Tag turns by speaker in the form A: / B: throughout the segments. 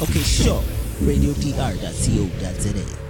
A: Okay, sure. radiotr.co.za.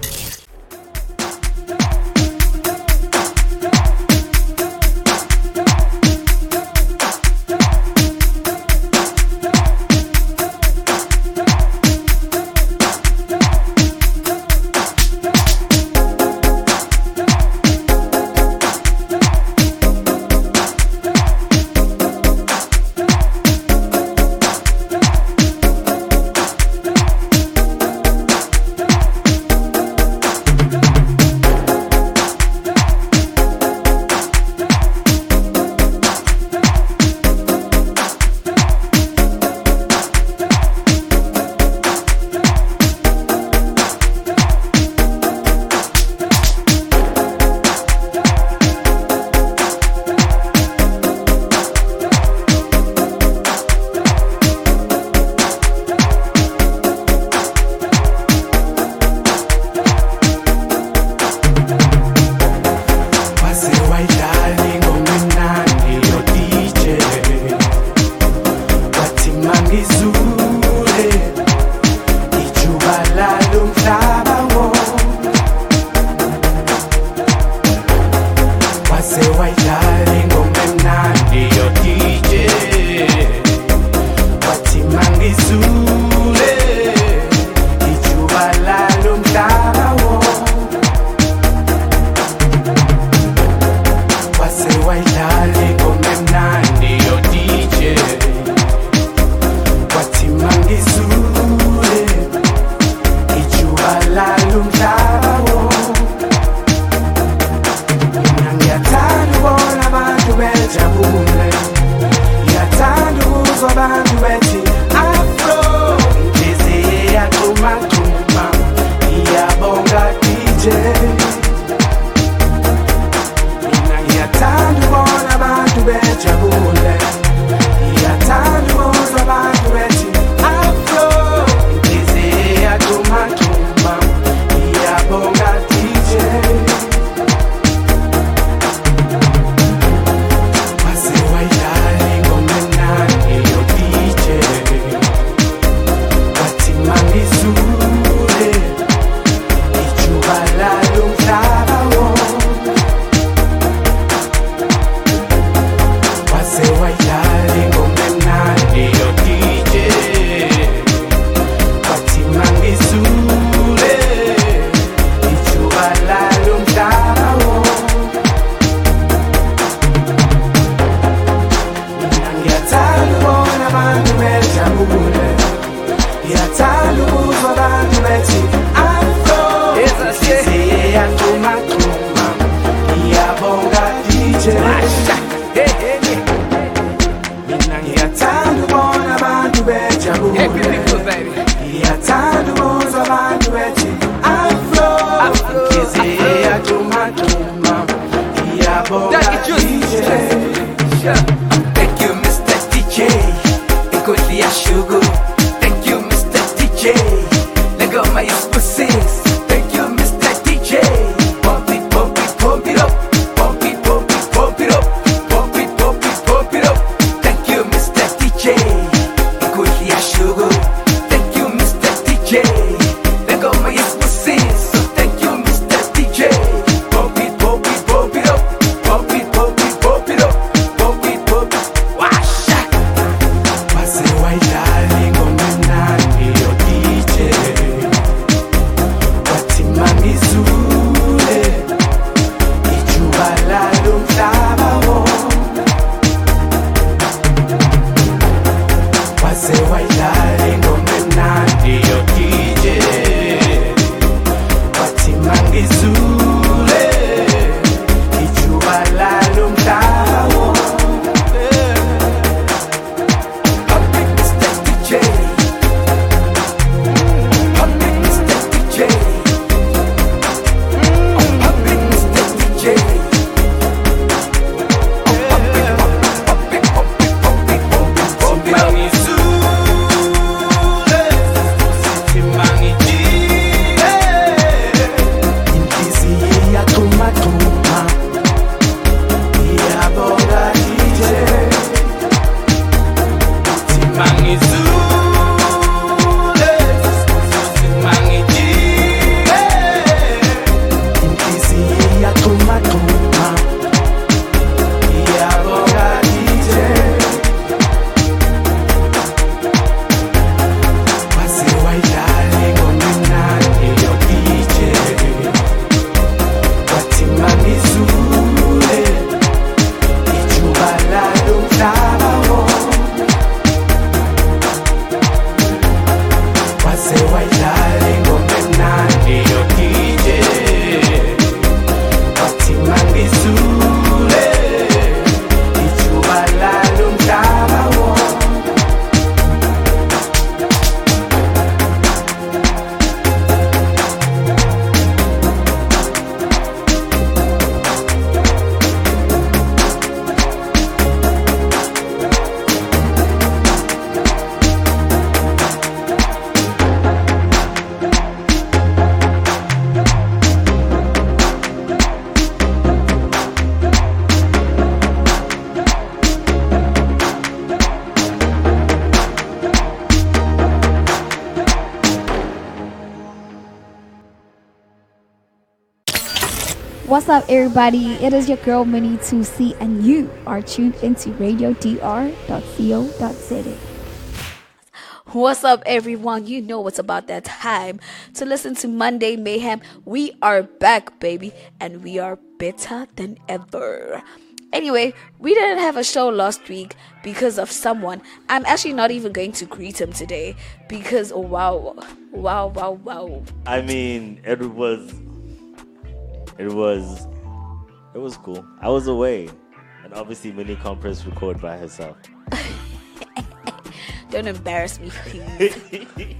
B: Pump it,
A: What's up, everybody? It is your girl Minnie 2C, and you are tuned into radiodr.co.za.
B: What's up, everyone? You know it's about that time to listen to Monday Mayhem. We are back, baby, and we are better than ever. Anyway, we didn't have a show last week because of someone. I'm actually not even going to greet him today because wow.
C: I mean, it was cool. I was away, and obviously Minnie can't press record by herself.
B: Don't embarrass me, please.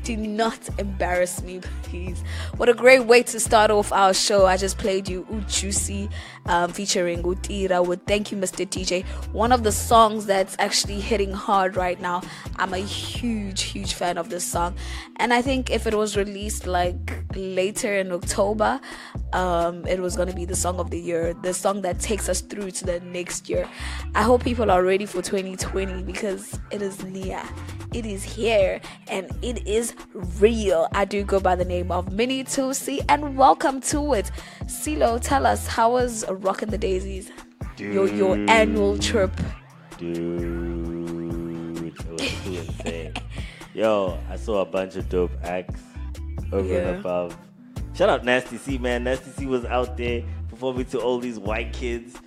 B: Do not embarrass me, please. What a great way to start off our show. I just played you Juicy featuring Utira with Thank You, Mr. DJ. One of the songs that's actually hitting hard right now. I'm a huge fan of this song. And I think if it was released like later in October, it was going to be the song of the year. The song that takes us through to the next year. I hope people are ready for 2020 because it is near. It is here and it is real. I do go by the name of Minnie 2C, and welcome to it. CeeLo, tell us, how was Rockin' the Daisies? Your annual trip.
C: Dude, it was too insane. Yo, I saw a bunch of dope acts over and above. Shout out Nasty C, man. Nasty C was out there performing to all these white kids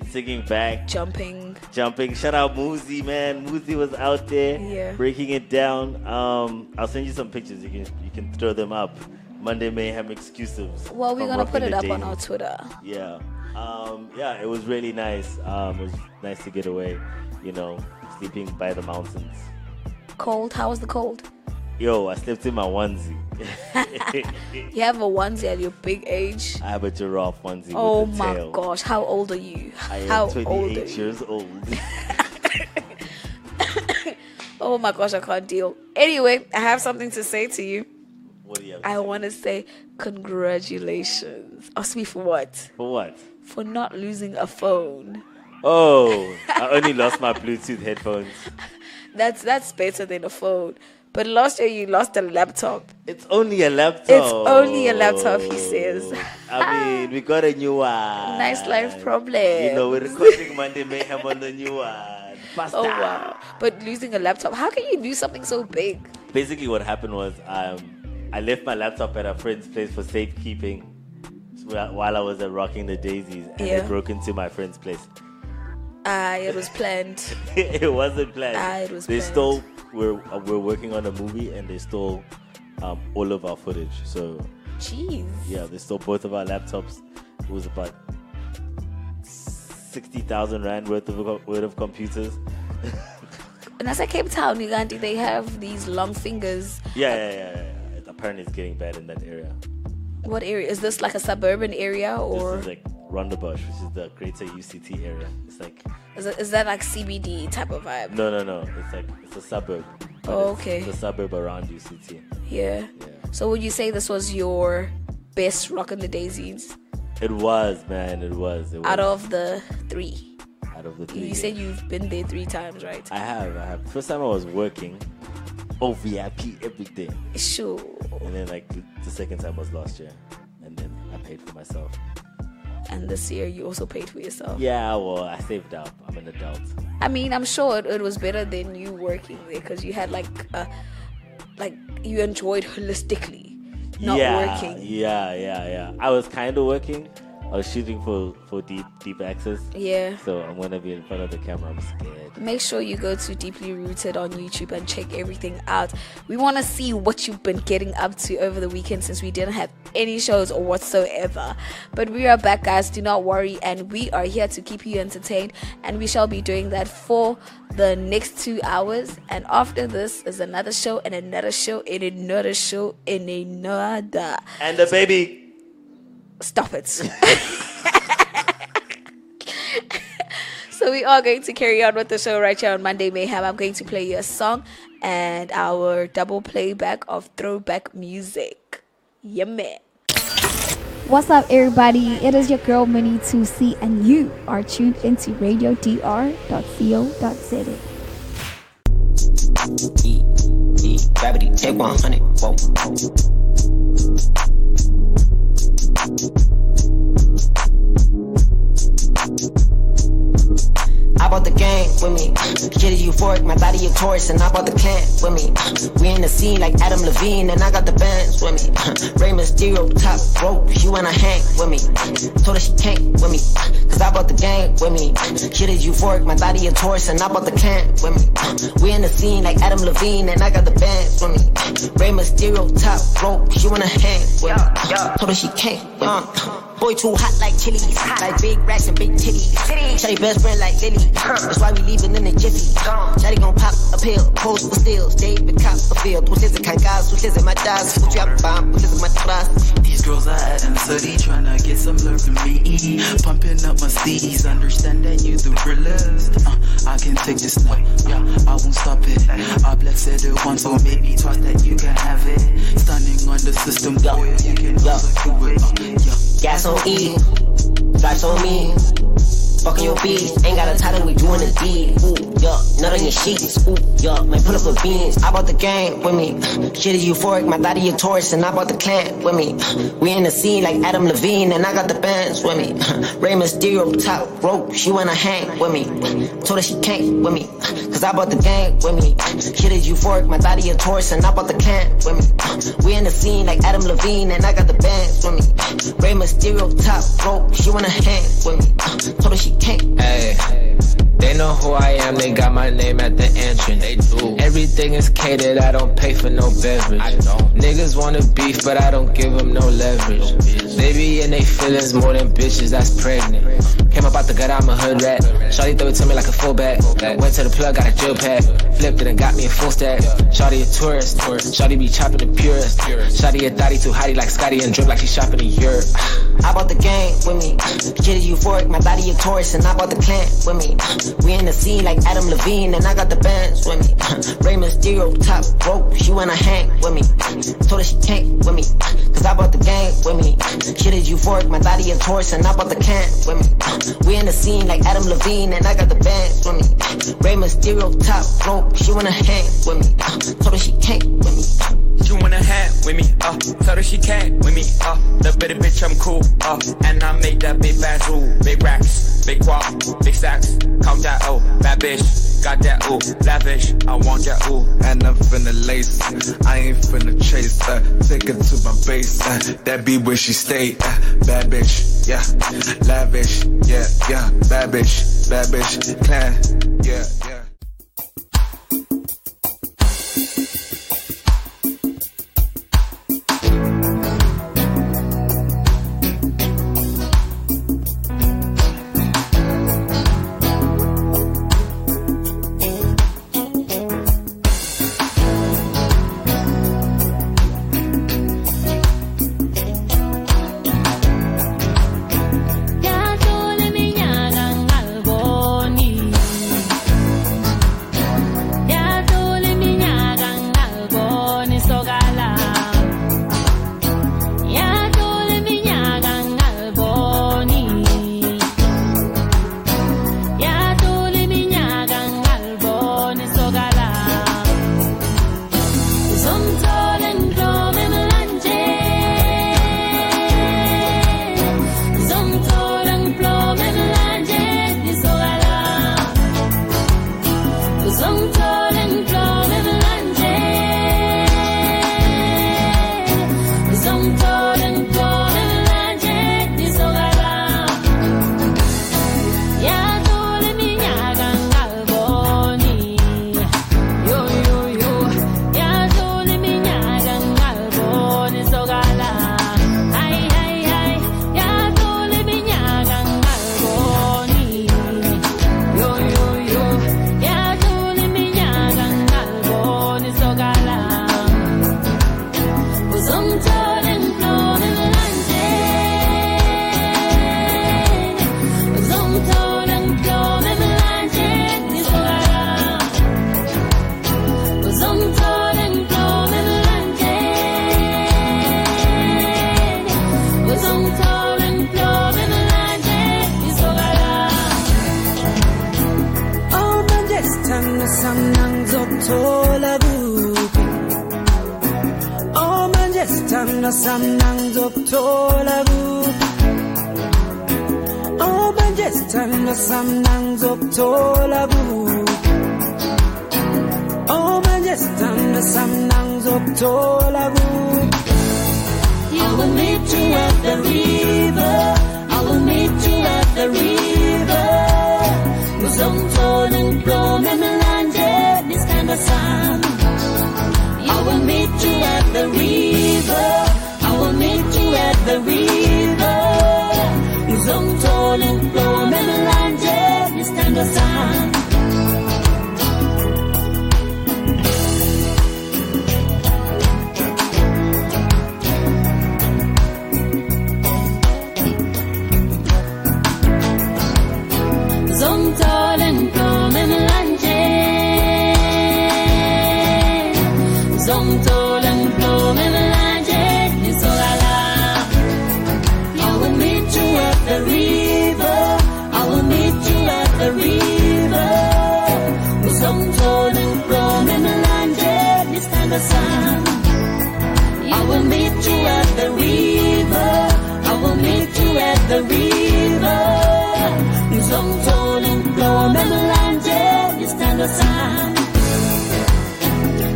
C: singing back,
B: jumping.
C: Shout out Muzi, man. Muzi was out there breaking it down. I'll send you some pictures. You can throw them up. Monday Mayhem exclusives.
B: Well, we're gonna put it up on our Twitter.
C: Yeah. It was really nice. It was nice to get away. Sleeping by the mountains.
B: Cold? How was the cold?
C: Yo, I slept in my onesie.
B: You have a onesie at your big age?
C: I have a giraffe onesie
B: oh
C: with a tail.
B: Oh my gosh, how old are you?
C: I am 28 years old.
B: Oh my gosh, I can't deal. Anyway, I have something to say to you.
C: What do you have?
B: I want to say congratulations. Ask me for what?
C: For what?
B: For not losing a phone.
C: Oh, I only lost my Bluetooth headphones.
B: That's better than a phone. But last year you lost a laptop.
C: It's only a laptop.
B: It's only a laptop, he says.
C: I mean, we got a new one.
B: Nice life problem.
C: We're recording Monday Mayhem on the new one. Faster.
B: Oh, wow. But losing a laptop, how can you do something so big?
C: Basically, what happened was I left my laptop at a friend's place for safekeeping while I was at Rocking the Daisies. And I broke into my friend's place.
B: It was planned.
C: It wasn't planned.
B: It was
C: they
B: planned.
C: stole. We're working on a movie, and they stole all of our footage. So,
B: jeez.
C: Yeah, they stole both of our laptops. It was about 60,000 rand worth of computers.
B: And as I Cape Town, Uganda, they have these long fingers.
C: Yeah. Apparently, it's getting bad in that area.
B: What area? Is this like a suburban area or?
C: This is like Rondebosch, which is the greater UCT area. It's like.
B: Is that like CBD type of vibe?
C: No. It's a suburb.
B: Okay.
C: It's a suburb around UCT.
B: Yeah. So would you say this was your best Rockin' the Daisies?
C: It was, man. It was.
B: Out of the three. You said you've been there 3 times, right?
C: I have. First time I was working. Oh, VIP, everything.
B: Sure.
C: And then the second time was last year. And then I paid for myself.
B: And this year you also paid for yourself.
C: Yeah, well, I saved up. I'm an adult.
B: I mean, I'm sure it was better than you working there because you had you enjoyed holistically, not working.
C: Yeah. I was kind of working. I was shooting for deep access.
B: Yeah.
C: So I'm going to be in front of the camera. I'm scared.
B: Make sure you go to Deeply Rooted on YouTube and check everything out. We want to see what you've been getting up to over the weekend since we didn't have any shows or whatsoever. But we are back, guys. Do not worry. And we are here to keep you entertained. And we shall be doing that for the next 2 hours. And after this is another show and another show and another show and another.
C: And the baby.
B: Stop it. So we are going to carry on with the show right here on Monday Mayhem. I'm going to play you a song and our double playback of throwback music. Yeah, man.
A: What's up, everybody? It is your girl Minnie 2C, and you are tuned into radiodr.co.za.
D: Gravity, take 100. Whoa. bought the gang with me. Shit is euphoric, my body a Taurus, and I bought the clan with me. We in the scene like Adam Levine, and I got the bands with me. Rey Mysterio, top rope, she wanna hang with me. Told her she can't with me, cause I bought the gang with me. Shit is euphoric, my body a Taurus, and I bought the clan with me. We in the scene like Adam Levine, and I got the bands with me. Rey Mysterio, top rope, she wanna hang with me. Told her she can't with me. Boy too hot like chilies, like big racks and big titties. Shawty best friend like Lily, that's why we leaving in the jiffy. Shawty gon' pop a pill, pose for stills, David Copperfield. Ustedes se cangados, ustedes se matados, escucho a pam, ustedes se matadas.
E: These girls are acting slutty, tryna get some love from me. Pumping up my steez, understand that you the realest. I can take this now, yeah, I won't stop it. I blessed it once or maybe twice that you can have it. Standing on the system, boy, you can also do it.
D: Gas on E, drive on me. Fucking your beats, ain't got a title, we doing the deed. Ooh, yeah, nut on your sheets. Ooh, yeah, might pull up with beans. I bought the gang with me. Shit is euphoric, my body a Taurus, and I bought the clan with me. We in the scene like Adam Levine, and I got the bands with me. Rey Mysterio, top rope, she wanna hang with me. Told her she can't with me, cause I bought the gang with me. Shit is euphoric, my body a Taurus, and I bought the clan with me. We in the scene like Adam Levine, and I got the bands with me. Rey Mysterio, top rope, she wanna hang with me. Told her she can't.
F: Hey, they know who I am, they got my name at the entrance. They do. Everything is catered, I don't pay for no beverage. I don't. Niggas wanna beef, but I don't give them no leverage. They be in they feelings more than bitches that's pregnant. Came up out the gut, I'm a hood rat. Shawty threw it to me like a fullback. Went to the plug, got a drill pack. Flipped it and got me a full stack. Shawty a tourist. Shawty be chopping the purest. Shawty a thotty too hottie like Scotty and drip like she shopping in Europe.
D: I bought the gang with me. Shit is euphoric, my body a Taurus, and I bought the clan with me. We in the scene like Adam Levine, and I got the bands with me. Rey Mysterio, top rope, she wanna hang with me. Told her she can't with me, cause I bought the gang with me. Shit is euphoric, my body a Taurus, and I bought the clan with me. We in the scene like Adam Levine, and I got the bands with me. Rey Mysterio, top rope, she wanna hang with me. Told her she can't with me.
G: She wanna hang with me, told her she can't with me, the bitty bitch I'm cool, and I make that big bad rule, big racks, big guap, big stacks, count that bad bitch, got that lavish, I want that
H: and I'm finna lace, I ain't finna chase, take her to my base, that be where she stay, bad bitch, yeah, lavish, yeah, bad bitch, clan, yeah.
I: sithando sami ngizokuthola kuphi Oh manje sithando sami ngizokuthola kuphi I will meet you at the river I will meet you at the river Ngizongithola ngiblome emlanje sithando sami I will meet you at the river I will meet you at the river Ngizongithola ngiblome emlanje sithando sami Ngizongithola ngiblome emlanje Ngizongithola ngiblome emlanje ngizolala I will meet you at the river I will meet you at the river Ngizongithola ngiblome emlanje sithando sami I will meet you at the river I will meet you at the river Ngizongithola ngiblome emlanje sithando sami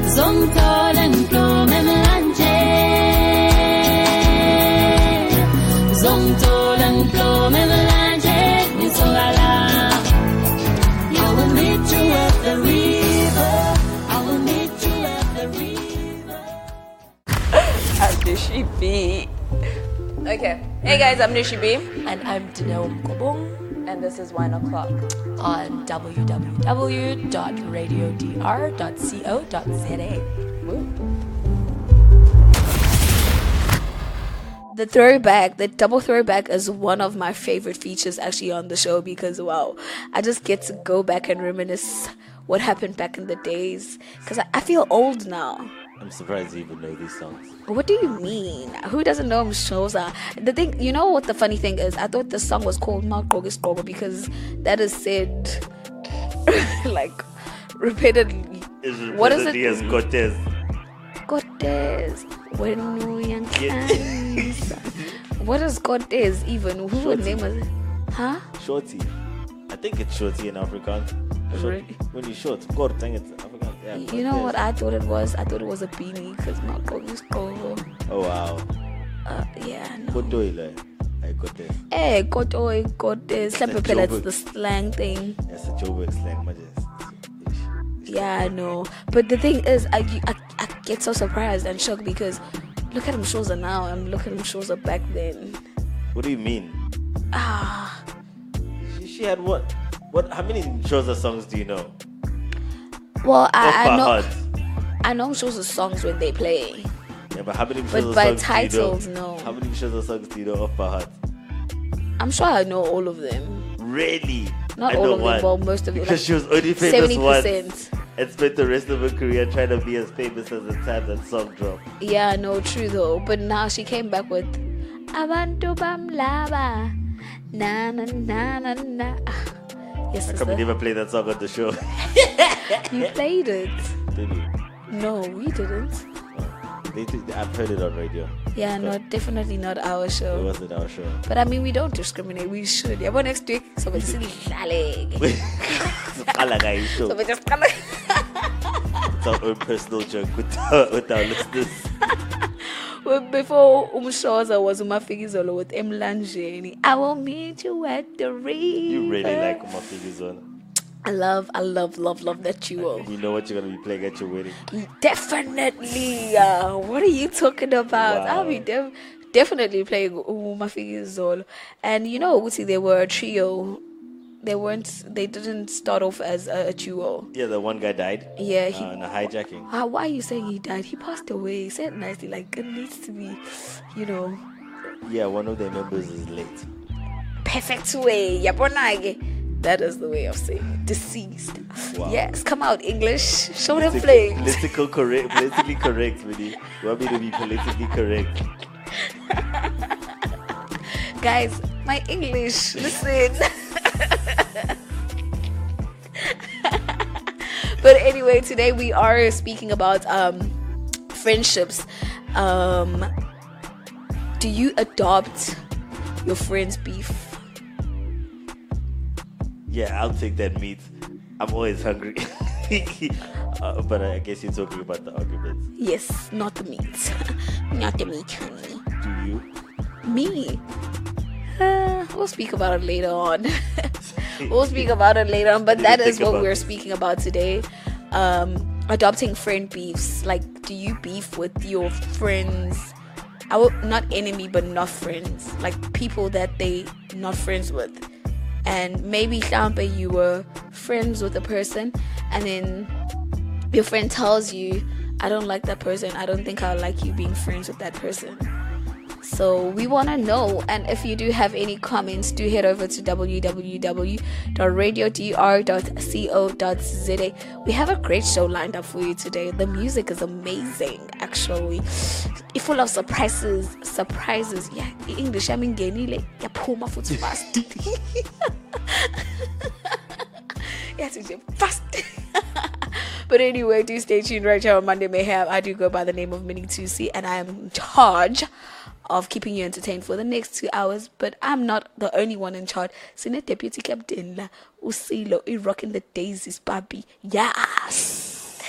I: Ngizongithola ngiblome emlanje Ngizongithola ngiblome emlanje ngizolala I will meet you at the river I will meet you at the river
B: How did she be? Okay. Hey guys, I'm Nishi B.
J: And I'm Danelle Mkobong.
B: And this is 1 o'clock
J: on www.radiodr.co.za.
B: The throwback, the double throwback is one of my favorite features actually on the show because wow, I just get to go back and reminisce what happened back in the days because I feel old now.
C: I'm surprised you even know these songs.
B: What do you mean? Who doesn't know Mshoza? The thing, you know what the funny thing is? I thought the song was called Mark because that is said like repeatedly. What is it?
C: As Cortez.
B: Cortez. When we young kids. What is Cortez even? Who would name it? Huh?
C: Shorty. I think it's Shorty in Afrikaans.
B: Really?
C: When you short, Kort, I think it's Afrikaans. Yeah,
B: you know what I thought it was? I thought it was a beanie because my coat is cold.
C: Oh wow.
B: Yeah, no.
C: Kotoile. I got this.
B: Hey, Kotoy, Cortez. That's the slang thing.
C: That's a Joburg slang, majesty.
B: Yeah, I know. But the thing is, I get so surprised and shocked because look at him Shoza now and look at him Shoza back then.
C: What do you mean? She had what? How many Shoza songs do you know?
B: Well, I know Shoza songs when they play.
C: Yeah, but how many Shoza
B: songs by
C: do
B: titles,
C: you know?
B: no.
C: How many Shoza songs do you know off by heart?
B: I'm sure I know all of them.
C: Really?
B: Not all of them, but most of them.
C: Because she was only famous
B: 70%.
C: once and spent the rest of her career trying to be as famous as the time that song dropped.
B: Yeah, no, true though. But now she came back with Abantu Bamlaba. Na na na na na. Yes,
C: I can't never play that song on the show.
B: You played it.
C: Did you?
B: No, we didn't.
C: I've heard it on radio.
B: Yeah, no, definitely not our show.
C: It wasn't our show.
B: But I mean, we don't discriminate. We should. Yeah, but next week, so we just
C: So we just it's our own personal joke with our listeners.
B: Well, before Umshoza was Umafigizolo with Mlanjeni. I will meet you at the river.
C: You really like Umafigizolo.
B: I love that duo.
C: You know what you're going to be playing at your wedding?
B: Definitely. What are you talking about?
C: Wow.
B: I'll be definitely playing Umafigizolo. And you know, Uti, they were a trio. They didn't start off as a duo.
C: Yeah, the one guy died.
B: Yeah,
C: in a hijacking.
B: Why are you saying he died? He passed away. He said nicely, like it needs to be, you know.
C: Yeah, one of their members is late.
B: Perfect way. Yaponage. That is the way of saying it. Deceased.
C: Wow.
B: Yes, come out English. Show them flames.
C: Politically correct, Minnie. You want me to be politically correct?
B: Guys, my English. Listen. But anyway, today we are speaking about friendships. Do you adopt your friend's beef?
C: Yeah, I'll take that meat. I'm always hungry. But I guess you're talking about the arguments.
B: Yes, not the meat. Not the meat, honey.
C: Do you?
B: Me? We'll speak about it later on. But that is what we're speaking about today. Adopting friend beefs. Like, do you beef with your friends? Not enemy, but not friends. Like, people that they not friends with. And maybe you were friends with a person, and then your friend tells you, I don't like that person. I don't think I like you being friends with that person. So we want to know. And if you do have any comments, do head over to www.radiodr.co.za. We have a great show lined up for you today. The music is amazing, actually. It's full of surprises. Yeah, English, I mean, yaphuma futhi fast. Yes, it's fast. But anyway, do stay tuned right here on Monday Mayhem. I do go by the name of Minnie 2C, and I am in charge of keeping you entertained for the next 2 hours. But I'm not the only one in charge. Sine Deputy Captain La Usilo, rocking the daisies, Bobby. Yes.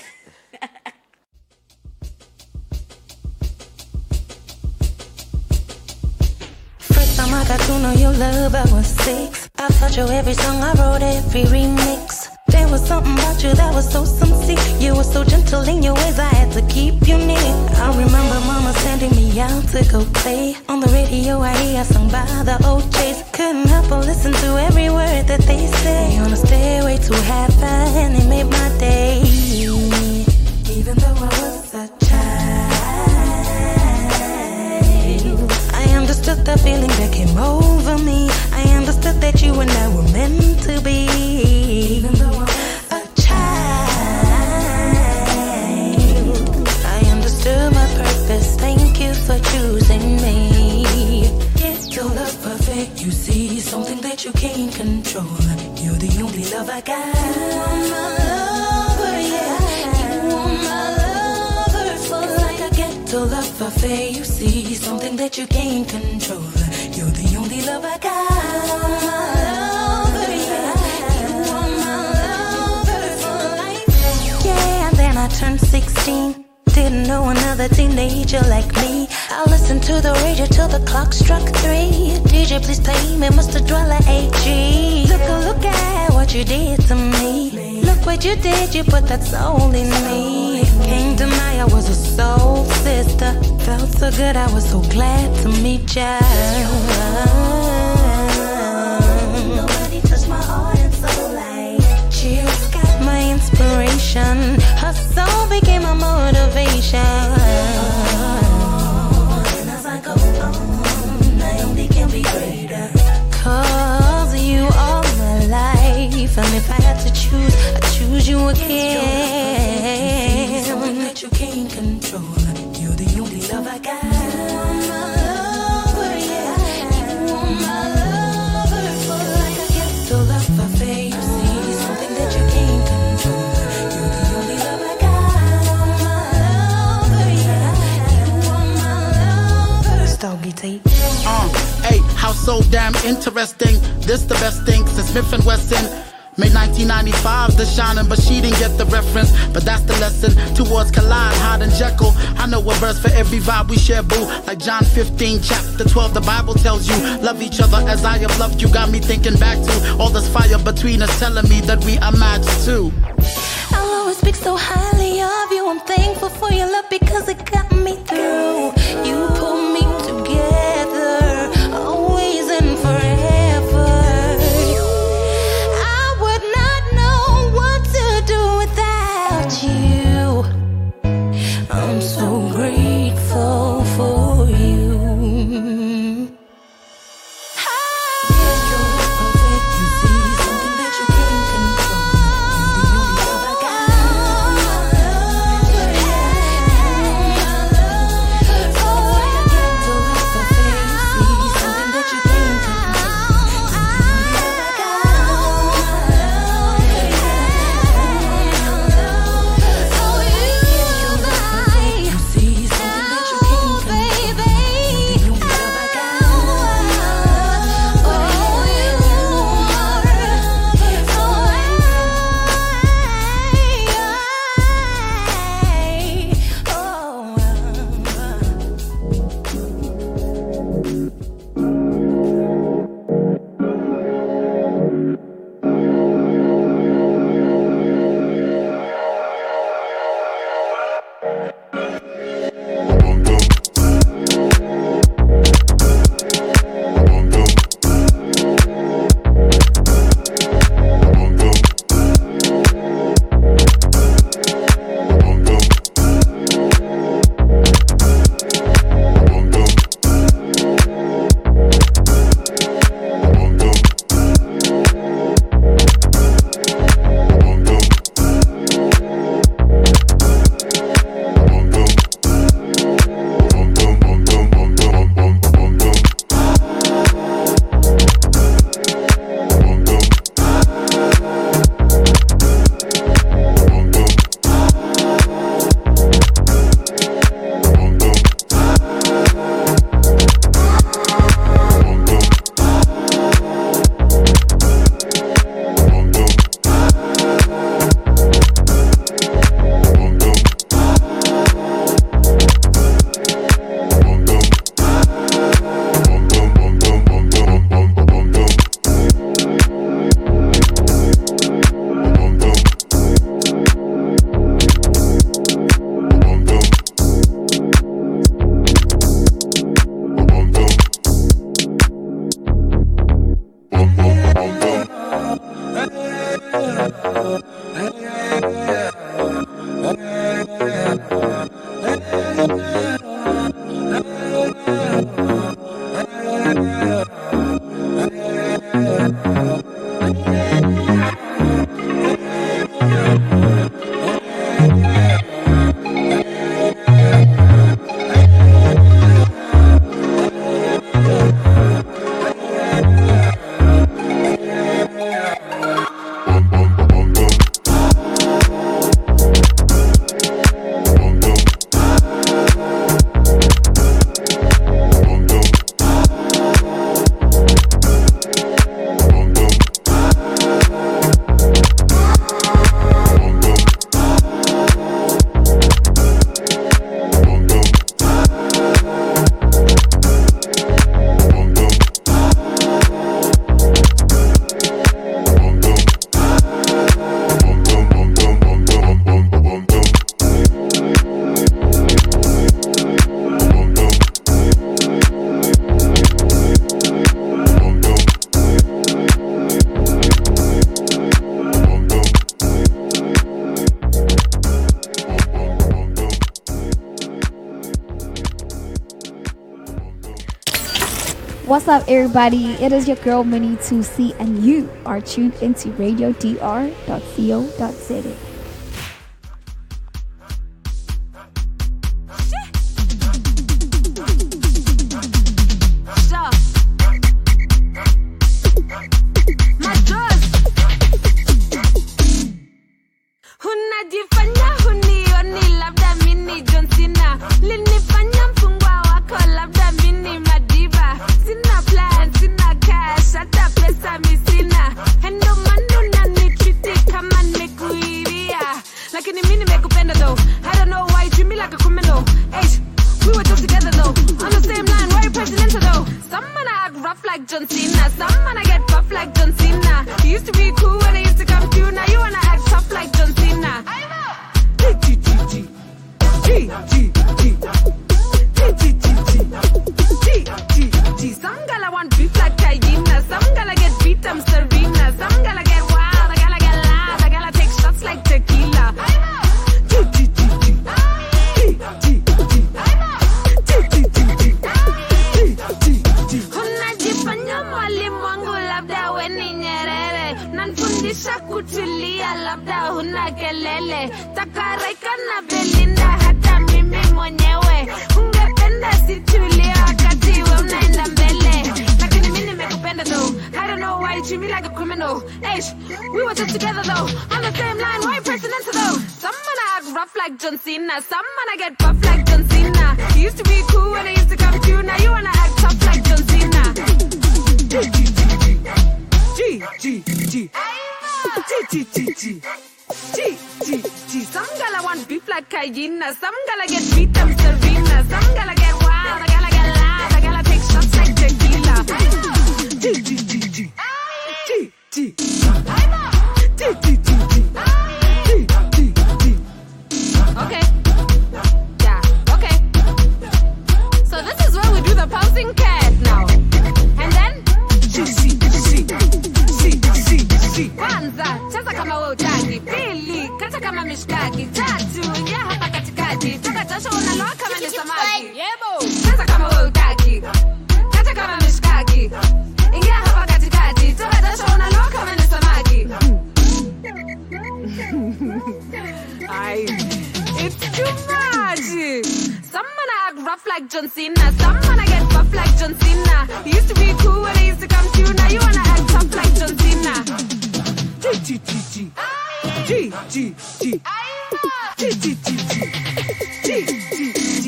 K: First time I got to know your love, I was 6. I felt your every song, I wrote every remix. There was something about you that was so sincere. You were so gentle in your ways, I had to keep you near. I remember mama sending me out to go play. On the radio I hear I sung by the OJs. Couldn't help but listen to every word that they say. On a stairway to heaven, it made my day. Even though I was a child, I understood the feeling that came over me. I understood that you and I were meant to be. Even though I was a child, I understood my purpose. Thank you for choosing me. Get your love perfect, you see something that you can't control. You're the only love I got. You are my lover, yeah. You are my lover. For like I get your love perfect, you see something that you can't control. You're the only love I got. You are my lover, yeah. I turned 16, didn't know another teenager like me. I listened to the radio till the clock struck 3. DJ, please play me Mr. Dweller AG. Look at what you did to me. Look what you did, you put that soul in me. Can't deny I was a soul sister. Felt so good, I was so glad to meet ya. Nobody touched my heart and soul like you. Got my inspiration. Her soul became my motivation. And as I go on, I only can be greater. Cause you are my life. And if I had to choose, I'd choose you again. Something that you can't control. You're the only love I got. You are my lover, yeah. You are my lover. For like I get to love my face. You see something that you can't control. You're the only love I got. You are my lover, yeah. You are my lover. Stoggy tape.
L: Hey, how so damn interesting. This the best thing since Smith & Wesson. Made 1995 the shining, but she didn't get the reference. But that's the lesson. Towards Collide, Hyde and Jekyll. I know a verse for every vibe we share, boo. Like John 15, chapter 12, the Bible tells you, love each other as I have loved you. Got me thinking back to all this fire between us, telling me that we are matched too.
K: I'll always speak so highly of you. I'm thankful for your love because it got me through. You pulled me together, always and forever. I'm so grateful for you.
A: What's up, everybody? It is your girl Minnie 2C, and you are tuned into radiodr.co.za.
M: Unajifanya hunioni, labda mini John Cena. Linifanya mfungwa wako, labda mini Madiba. Sina plan, sina cash, hata pesa mi sina. Endo manu unanitreat kama nimekuibia. Lakini mimi nimekupenda though. I don't know why you treat me like a criminal. Hey, we were just together though. On the same line, why you presidential though? Some man I act rough like John Cena. Some man I get buff like John Cena. You used to be cool when I used to come to you. Now you wanna act tough like John Cena. Some gala want beef like hyena. Some gala get beat, I'm Serena. Some gala get wild, I gala get loud. I gala take shots like tequila. Unajifanya mwalimu wangu, labda we ni Nyerere. Nanfundisha kutulia, labda huna kelele. Takaraika na Belinda, hata mimi mwenyewe. Ungependa situlie wakati we unaenda mbele. Lakini mimi nimekupenda though. I don't know why you treat me like a criminal. Hey, we were just together though. On the same line, why you presidential though? Some man I act rough like John Cena. Some man I get buff like John Cena. You used to be cool when I used to come to you. Now you wanna act tough like John Cena. Some gala want beef like hyena. Some gala get beat, I'm Serena. Some gala get wild, I gala get loud. I gala take shots like tequila. Okay. Yeah, okay. So this is where we do the pouncing cat now. And then kwanza cheza kama wewe utaki, pili kata kama mishkaki, tatu ingia hapa katikati, toka jasho unaloa kama ni samaki. Yebo, cheza kama wewe utaki, kata kama mishkaki, ingia hapa katikati, toka jasho unaloa kama ni samaki. It's too much. Some man I act rough like John Cena. Some man I get buff like John Cena. You used to be cool when I used to come to you. Now you wanna act tough like John Cena.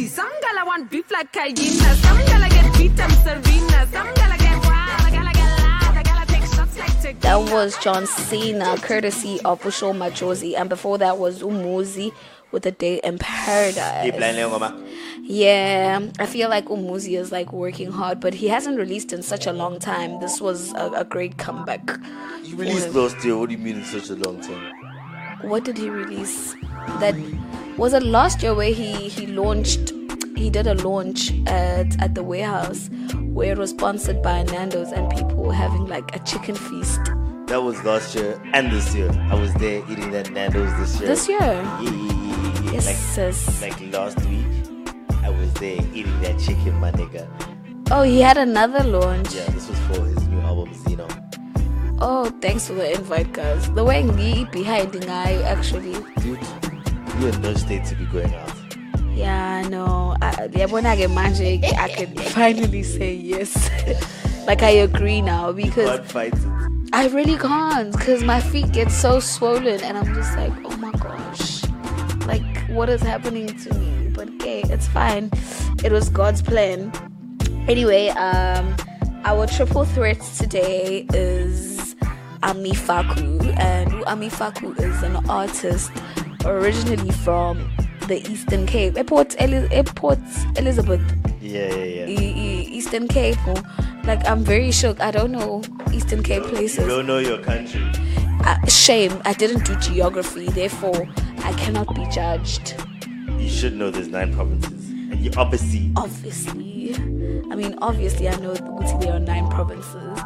M: Some gala want beef like hyena. Some gala get beat, I'm Serena. Some gala get wild, I gala get loud. I gala take shots like tequila.
B: That was John Cena, courtesy of Usho Machozi. And before that was Umuzi with A Day in Paradise. Yeah, I feel like Umuzi is like working hard, but he hasn't released in such a long time. This was a great comeback.
C: He released last year. What do you mean in such a long time?
B: What did he release? That was it last year where he launched. He did a launch at the warehouse where it was sponsored by Nando's and people were having like a chicken feast.
C: That was last year and this year. I was there eating that Nando's this year.
B: This year?
C: Yeah.
B: Yes,
C: like last week, I was there eating that chicken, my nigga.
B: Oh, he had another launch.
C: Yeah, this was for his new album, Zeno.
B: Oh, thanks for the invite, guys. The way me behind the guy, actually.
C: Dude, you're in no state to be going out.
B: Yeah, I know. When I get magic, I can finally say yes. Like, I agree now because
C: You can't fight it.
B: I really can't because my feet get so swollen and I'm just like, oh my gosh. Like, what is happening to me? But okay, it's fine. It was God's plan. Anyway, our triple threat today is Ami Faku. And Ami Faku is an artist originally from the Eastern Cape. Port Elizabeth.
C: Yeah.
B: Eastern Cape. Like, I'm very shook. I don't know Eastern Cape places.
C: You don't know your country.
B: Shame. I didn't do geography. Therefore, I cannot be judged.
C: You should know there's 9 provinces. And you obviously.
B: I mean, obviously, I know there are 9 provinces.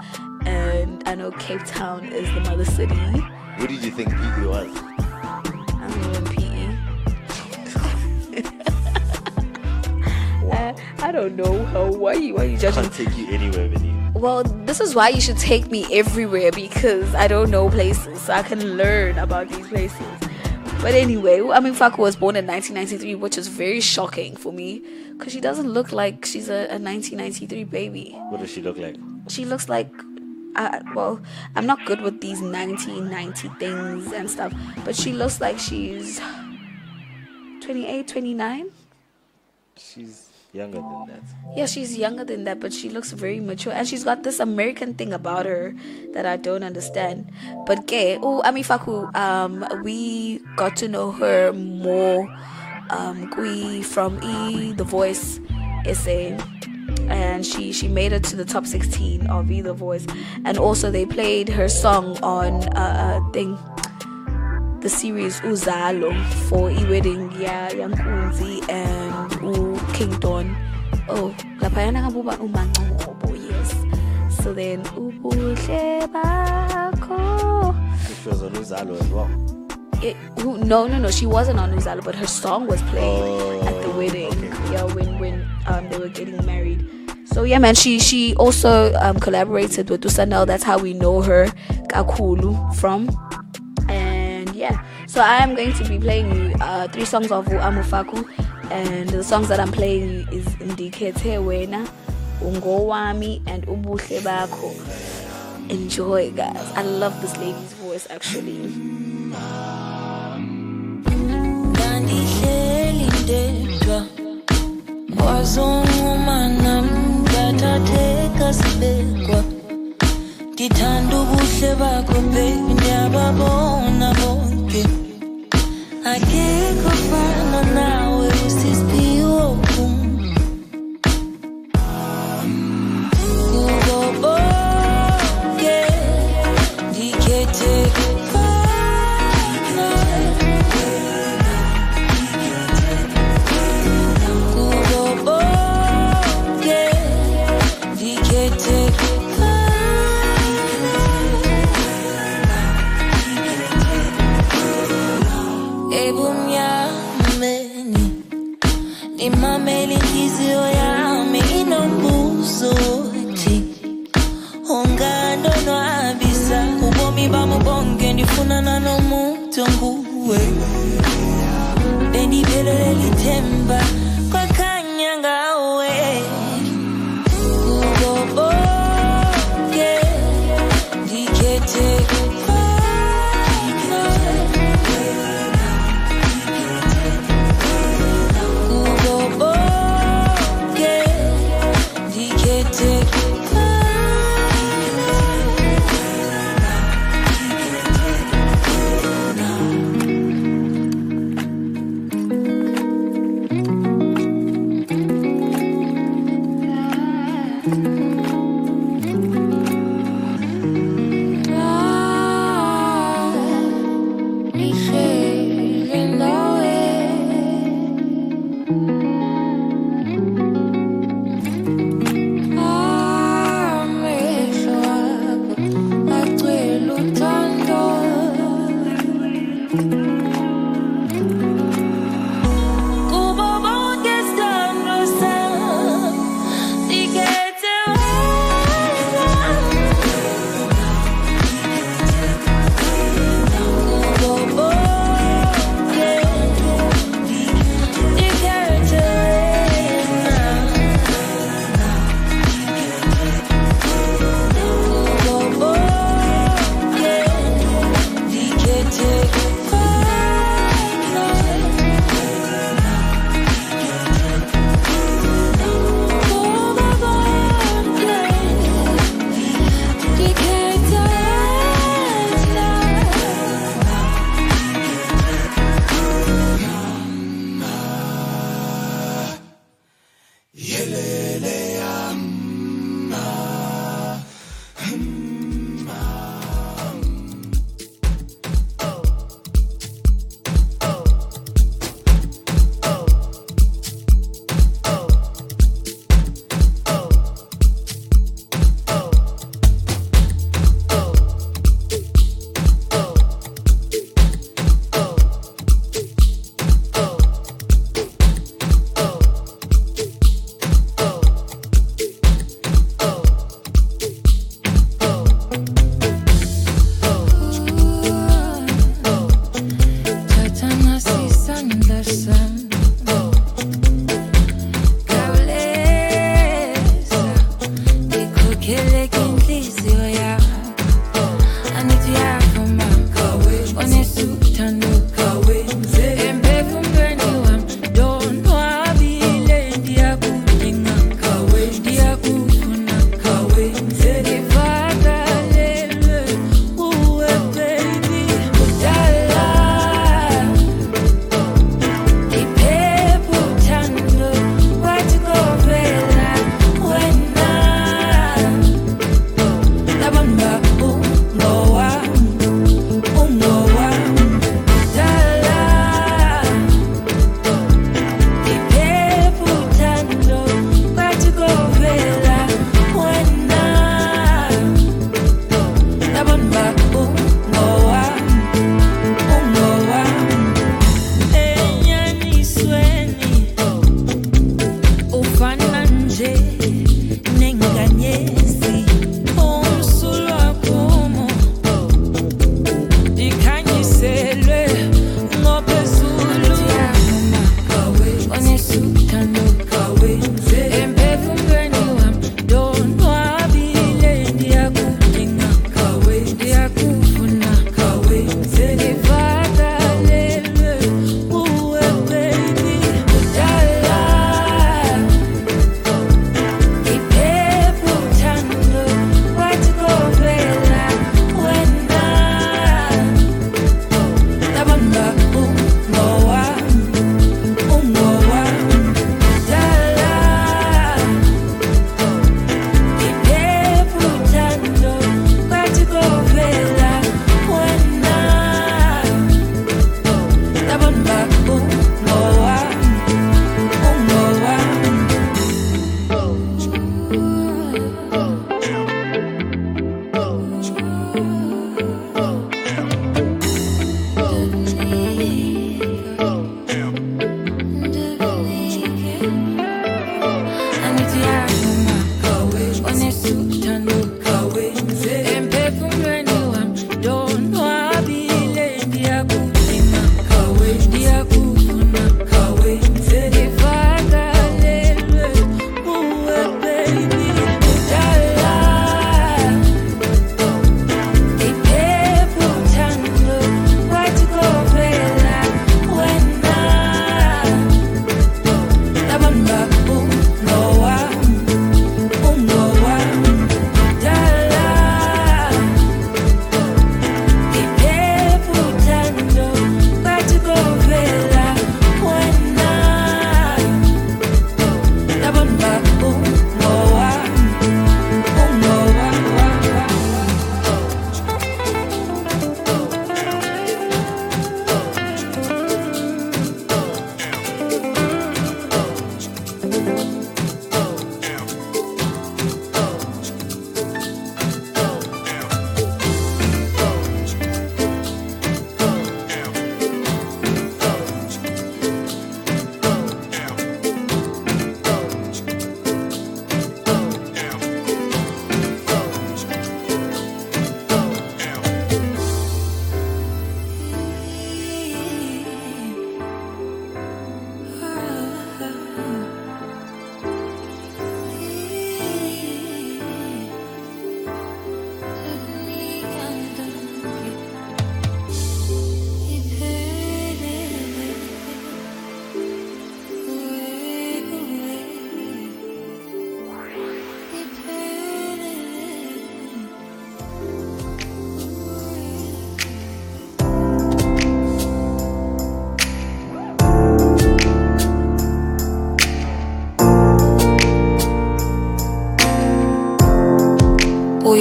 B: And I know Cape Town is the mother city.
C: What did you think PE was?
B: I mean, PE. I I don't know how. Why are you
C: I
B: judging?
C: can't take you anywhere, Minnie.
B: Well, this is why you should take me everywhere, because I don't know places, so I can learn about these places. But anyway, Umi Faku was born in 1993, which is very shocking for me, because she doesn't look like she's a 1993 baby.
C: What does she look like?
B: She looks like, well, I'm not good with these 1990 things and stuff, but she looks like she's 28, 29.
C: She's younger than that.
B: Yeah, she's younger than that, but she looks very mature, and she's got this American thing about her that I don't understand. But Umi Faku, we got to know her more from The Voice essay, and she made it to the top 16 of The Voice, and also they played her song on the series Uzalo for wedding Yankunzi and King Don. Oh, laphayana ngabuba uMancobo, yes. So then ubuhle bakho.
C: She was on Uzalo as well.
B: No, she wasn't on Uzalo, but her song was played at the wedding. Okay. Yeah, when they were getting married. So yeah, man, she also collaborated with Usanel. That's how we know her Kakulu from. And yeah, so I am going to be playing you 3 songs of Umi Faku, and the songs that I'm playing you is Ndikhethe Wena, Ungowami, and Ubuhle Bakho. Enjoy, guys. I love this lady's voice, actually.
K: Ngithanda ubuhle bakho baby, ngiyababona bonke. Akekho fana nawe usisiphiwo kum. Kubo bonke ngikhethe wena. Kubo bonke ngikhethe ebumnyameni imameli inhliziyo yami inombuzo othi ungandonwabisa ubomi bami bonke ndifunana nomuntu onguwe bendiphelele ithemba kwakhanya ngawe kubo bonke ndikhethe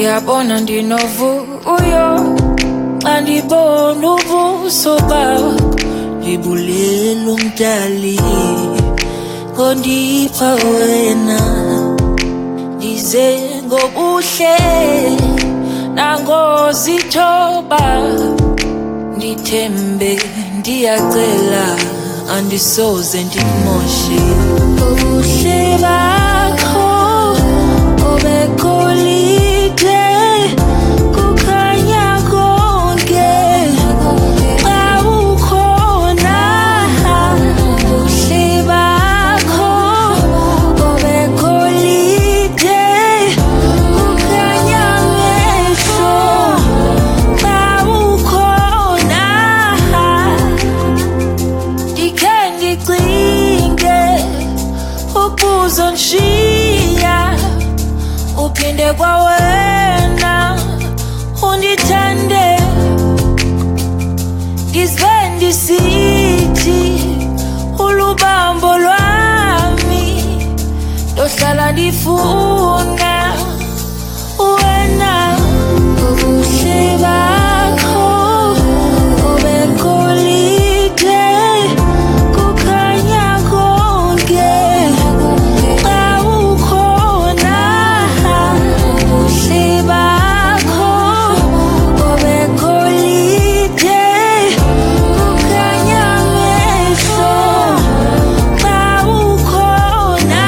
I: Uyabona ndinovuyo andibona ubuso bakho ndibulela umdali ngondipha wena ndize ngobuhle nangozithoba ndithembe ndiyacela andisoze ndimoshe ubuhle bakho obekolide kukhanya konke xa ukhona ubuhle bakho obekolide kukhanya mehlo xa ukhona ndikhe ndicinge ukuzonshiya uphinde kwawena undithande ngizwe ndisithi ulubambo lwami ndohlala ndifuna wena ubuhle bakho obekolide kukhanya konke xa ukhona ubuhle bakho obekolide kukhanya mehlo xa ukhona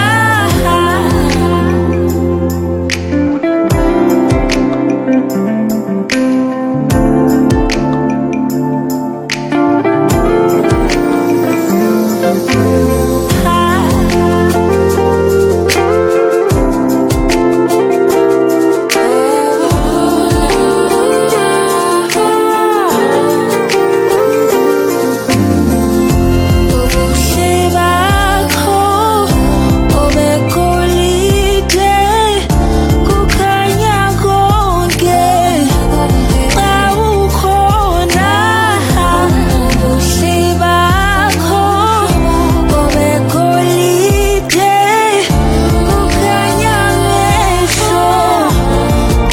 I: ubuhle bakho obekolide kukhanya konke xa ukhona ubuhle bakho obekolide kukhanya mehlo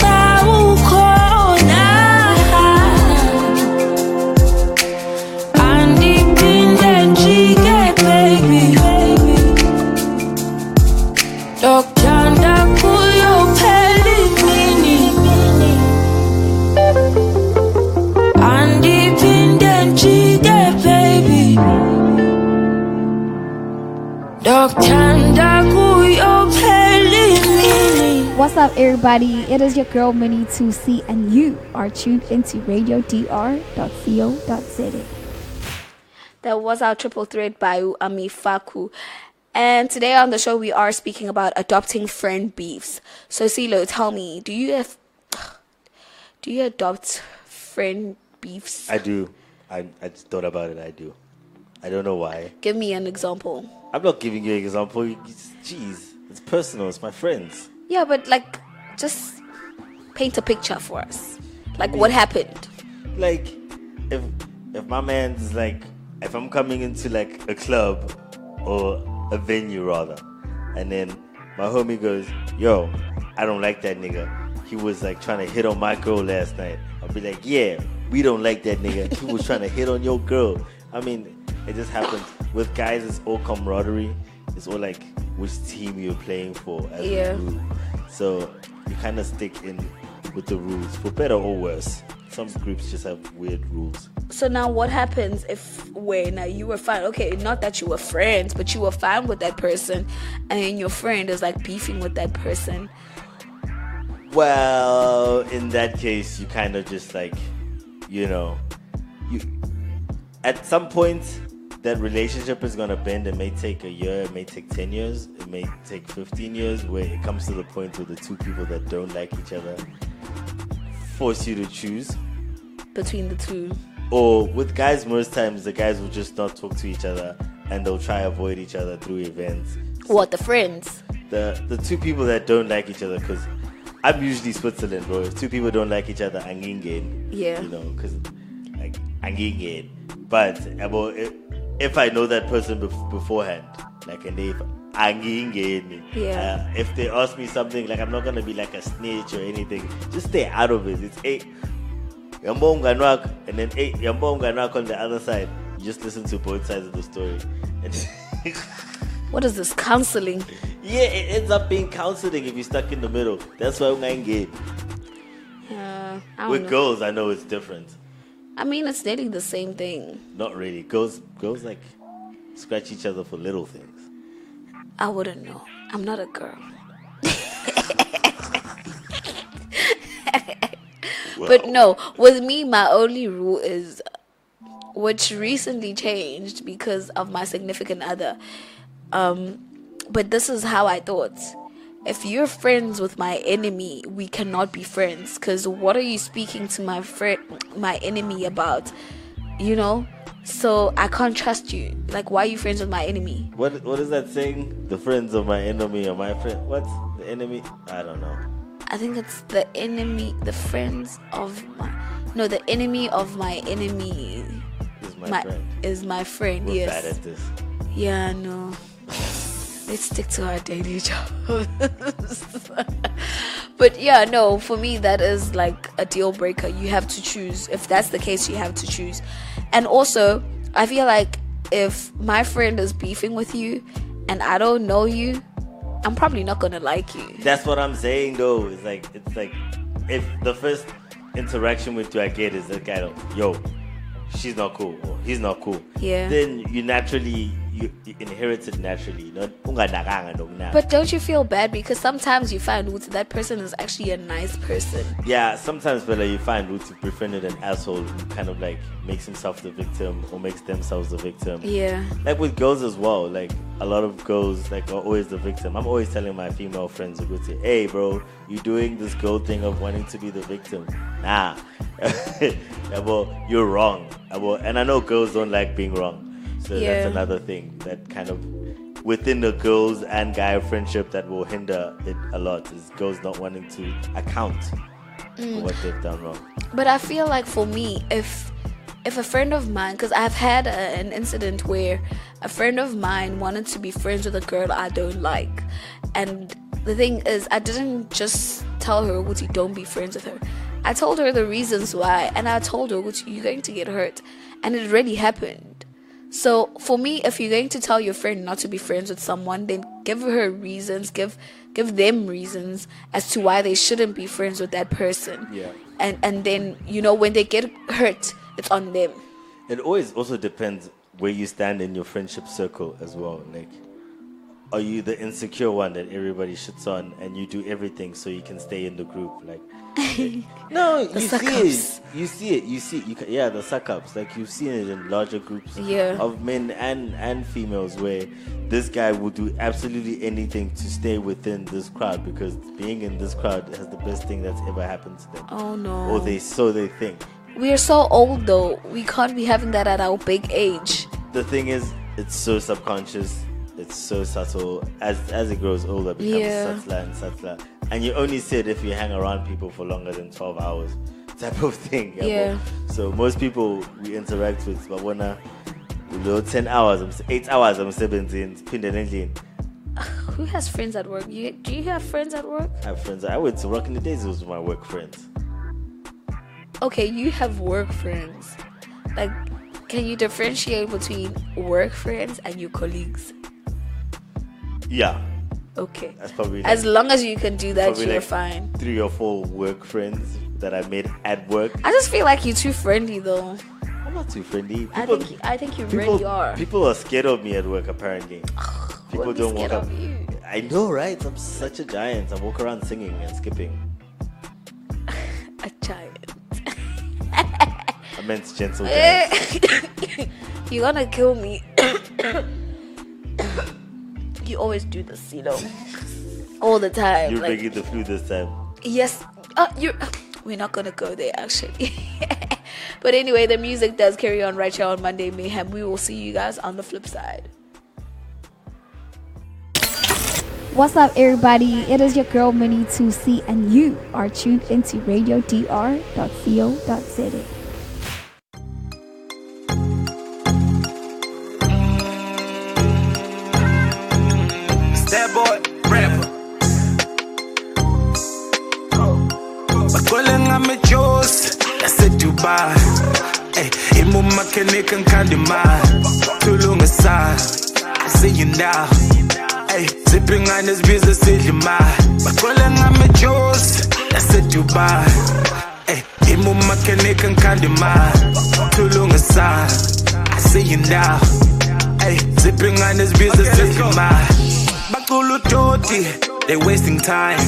I: xa ukhona andiphinde njike baby ndokuthanda kuyo phela imini andiphinde njike baby ndokuthanda kuyo phela imini.
A: What's up, everybody? It is your girl Minnie 2C, and you are tuned into radiodr.co.za.
B: That was our triple threat by Ami Faku. And today on the show, we are speaking about adopting friend beefs. So, CeeLo, tell me, do you adopt friend beefs?
C: I do. I just thought about it. I do. I don't know why.
B: Give me an example.
C: I'm not giving you an example. Jeez, it's personal. It's my friends.
B: Yeah, but just paint a picture for us. What happened?
C: Like, if my man's if I'm coming into a club or a venue rather, and then my homie goes, yo, I don't like that nigga. He was trying to hit on my girl last night. I'll be like, yeah, we don't like that nigga. He was trying to hit on your girl. I mean, it just happens. With guys, it's all camaraderie. It's all which team you're playing for as a group. So you kind of stick in with the rules, for better or worse. Some groups just have weird rules.
B: So now what happens if when you were fine, okay, not that you were friends, but you were fine with that person, and your friend is beefing with that person?
C: Well, in that case, you kind of just you at some point, that relationship is going to bend. It may take a year, it may take 10 years, it may take 15 years, where it comes to the point where the two people that don't like each other force you to choose
B: between the two.
C: Or with guys, most times the guys will just not talk to each other and they'll try to avoid each other through events.
B: What, the friends?
C: The two people that don't like each other, because I'm usually Switzerland, bro. If two people don't like each other, angingen.
B: Yeah.
C: Because angingen. But if I know that person beforehand, and
B: Yeah.
C: If they ask me something, like I'm not gonna be like a snitch or anything. Just stay out of it. It's Yambo Ganwak and then Yambo Ganwak on the other side. You just listen to both sides of the story. And
B: what is this, counseling?
C: Yeah, it ends up being counseling if you're stuck in the middle. That's why I'm engaged. With girls, I know it's different.
B: I mean, it's nearly the same thing.
C: Not really. Girls like scratch each other for little things.
B: I wouldn't know. I'm not a girl.
C: Well.
B: But no, with me, my only rule is, which recently changed because of my significant other. But this is how I thought. If you're friends with my enemy, we cannot be friends. Because what are you speaking to my enemy about? You know? So I can't trust you. Like, why are you friends with my enemy?
C: What is that saying? The friends of my enemy are my friend. What's the enemy? I don't know.
B: I think it's the enemy, the friends of my... No, the enemy of my enemy is my friend.
C: We're
B: yes.
C: bad at this.
B: Yeah, no. Let's stick to our daily jobs. But yeah, no, for me that is like a deal breaker. You have to choose. If that's the case, you have to choose. And also, I feel like if my friend is beefing with you and I don't know you, I'm probably not gonna like you.
C: That's what I'm saying though. It's like if the first interaction with you I get is that guy, yo, she's not cool or he's not cool.
B: Yeah.
C: Then you inherit it naturally.
B: But don't you feel bad because sometimes you find that person is actually a nice person?
C: Yeah, sometimes fella you find who befriended an asshole who kind of like makes himself the victim or makes themselves the victim.
B: Yeah.
C: Like with girls as well. Like a lot of girls like are always the victim. I'm always telling my female friends who go say, hey bro, you doing this girl thing of wanting to be the victim. Nah. Well, you're wrong. And I know girls don't like being wrong. So that's another thing that kind of within the girls and guy friendship that will hinder it a lot is girls not wanting to account for what they've done wrong.
B: But I feel like for me, if a friend of mine, because I've had an incident where a friend of mine wanted to be friends with a girl I don't like, and the thing is, I didn't just tell her, Wuti, don't be friends with her. I told her the reasons why, and I told her, Wuti, you're going to get hurt, and it really happened. So for me, if you're going to tell your friend not to be friends with someone, then give her reasons, give them reasons as to why they shouldn't be friends with that person.
C: Yeah.
B: And then, you know, when they get hurt, it's on them.
C: It always also depends where you stand in your friendship circle as well. Like, are you the insecure one that everybody shits on and you do everything so you can stay in the group? Like, no, you see it. Yeah, the suck-ups. Like, you've seen it in larger groups of men and females where this guy will do absolutely anything to stay within this crowd because being in this crowd has the best thing that's ever happened to them.
B: Oh, no.
C: Or they think.
B: We are so old, though. We can't be having that at our big age.
C: The thing is, it's so subconscious. It's so subtle. As it grows older, it becomes subtler and subtler. And you only see it if you hang around people for longer than 12 hours, type of thing.
B: Yeah.
C: So most people we interact with, but when 10 hours, 8 hours, I'm 17,
B: Who has friends at work? Do you have friends at work?
C: I have friends. I went to work in the days. It was my work friends.
B: Okay, you have work friends. Like, can you differentiate between work friends and your colleagues?
C: Yeah.
B: Okay.
C: That's probably
B: as long as you can do that, you're
C: like
B: fine.
C: 3 or 4 work friends that I made at work.
B: I just feel like you're too friendly, though.
C: I'm not too friendly.
B: I think you really are.
C: People are scared of me at work, apparently. People don't walk up. I know, right? I'm such a giant. I walk around singing and skipping.
B: A giant.
C: I meant gentle giant.
B: You're gonna kill me. You always do this, you know, all the time.
C: You're bringing the flu this time.
B: Yes. We're not gonna go there, actually. But anyway, the music does carry on right here on Monday Mayhem. We will see you guys on the flip side.
A: What's up, everybody? It is your girl Minnie 2C, and you are tuned into radiodr.co.za.
H: Calling I'm a Joes, I said Dubai. Hey, Imuma Kenikan Kandima, Tulung aside. I see you now. Hey, zipping on this business in your mind. Calling I'm a Joes, I said Dubai. Hey, Imuma Kenikan Kandima, Tulung aside. I see you now. Hey, zipping on this business in your mind. Bakulu Toti, they wasting time.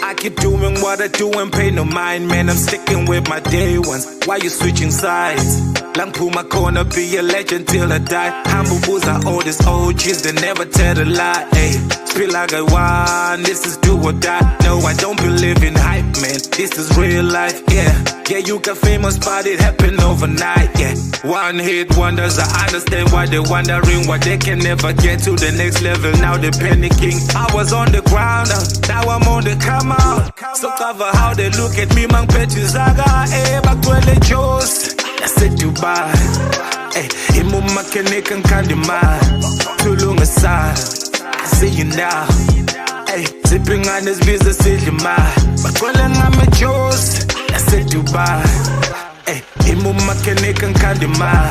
H: I keep doing what I do and pay no mind, man. I'm sticking with my day ones. Why you switching sides? Lang Puma corner, be a legend till I die. Humble bulls are all these OGs, they never tell a lie. Ay, feel like I won, this is do or die. No, I don't believe in hype, man. This is real life, yeah. Yeah, you got famous, but it happened overnight, yeah. One hit wonders, I understand why they're wondering why they can never get to the next level. Now they're panicking. I was on the ground, now I'm on the come out. So cover how they look at me, man. Petizaga, eh, back to the Joes. I said Dubai, eh, Imuma Kenikan Kandima, Tulung aside. I see you now, eh, zipping on this business in your mind. But calling I'm a Joes, I said Dubai, eh, Imuma Kenikan Kandima,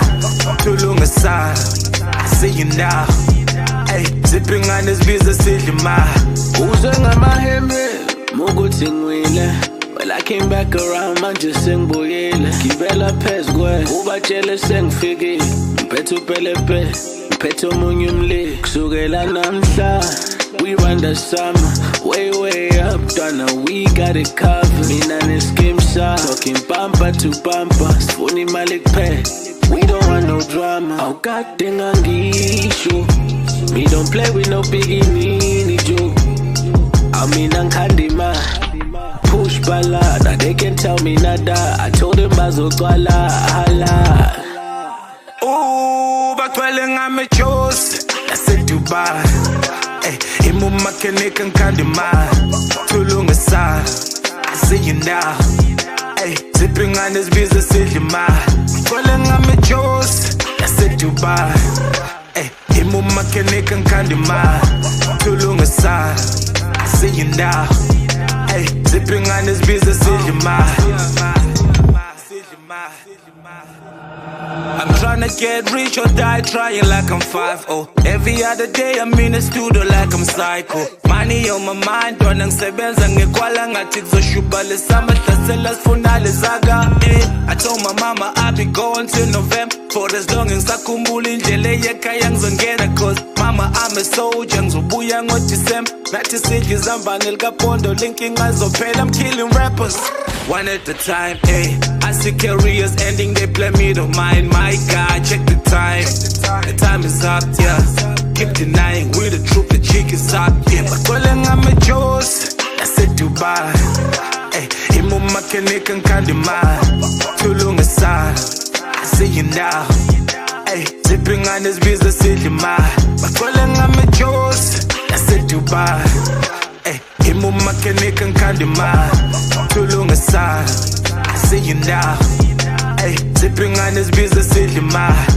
H: Tulung aside. I see you now, eh, zipping on this business in your mind.
N: Who's on my head, Mogo Tingwile? Well, I came back around, man, just sing boyele. Kibela pes gwe, uba chele sing figi. Mpetu pelepe, mpetu munyumli. Kusugela namsha, we run the summer. Way, way up, donna, we got it covered. Mina ne skimsha, talking bumper to bumper. Spoonie malik pe, we don't want no drama. Oh, God, dang angisho. Me don't play with no biggie, nini jo. I mean, I'm Kandima. Push bala, now they can tell me nada. I told them Bazokwala, hala.
H: Ooh, but calling I'm a Joes. I said Dubai. Hey, Imuma Kenikan Kandima, Tulung aside. I see you now. Hey, zipping on this business in your mind. Calling I'm a Joes. I said Dubai. Hey, Imuma Kenikan Kandima, Tulung aside. I see you now. Hey, zipping on this business in your mind. I'm tryna get rich or die trying like I'm 5-0. Every other day I'm in the studio like I'm psycho. Money on my mind, donang sebenza ngekwala ngathi kuzoshubale summer hlasela sifunale zaga. I told my mama I'll be going till November. For as long as ngizakhumbula indlela eyekhaya ngizongena. Cause mama I'm a soldier, ngizobuya ngoDecember. Nathi sidla izambane likapondo linking azophela. I'm killing rappers one at a time, ayy. I see careers ending, they play me to mind. My God, check the time. The time is up, yeah. Keep denying we the truth, the cheek is up, yeah. But calling I'm a Joes, I said Dubai. Hey, Imuma Kenikan Kandima, Tulung aside. I see you now. Hey, zipping on this business in your mind. But calling I'm a Joes, I said Dubai. Hey, Imuma Kenikan Kandima, Tulung aside. I see you now. Hey, zipping on this business in your mind.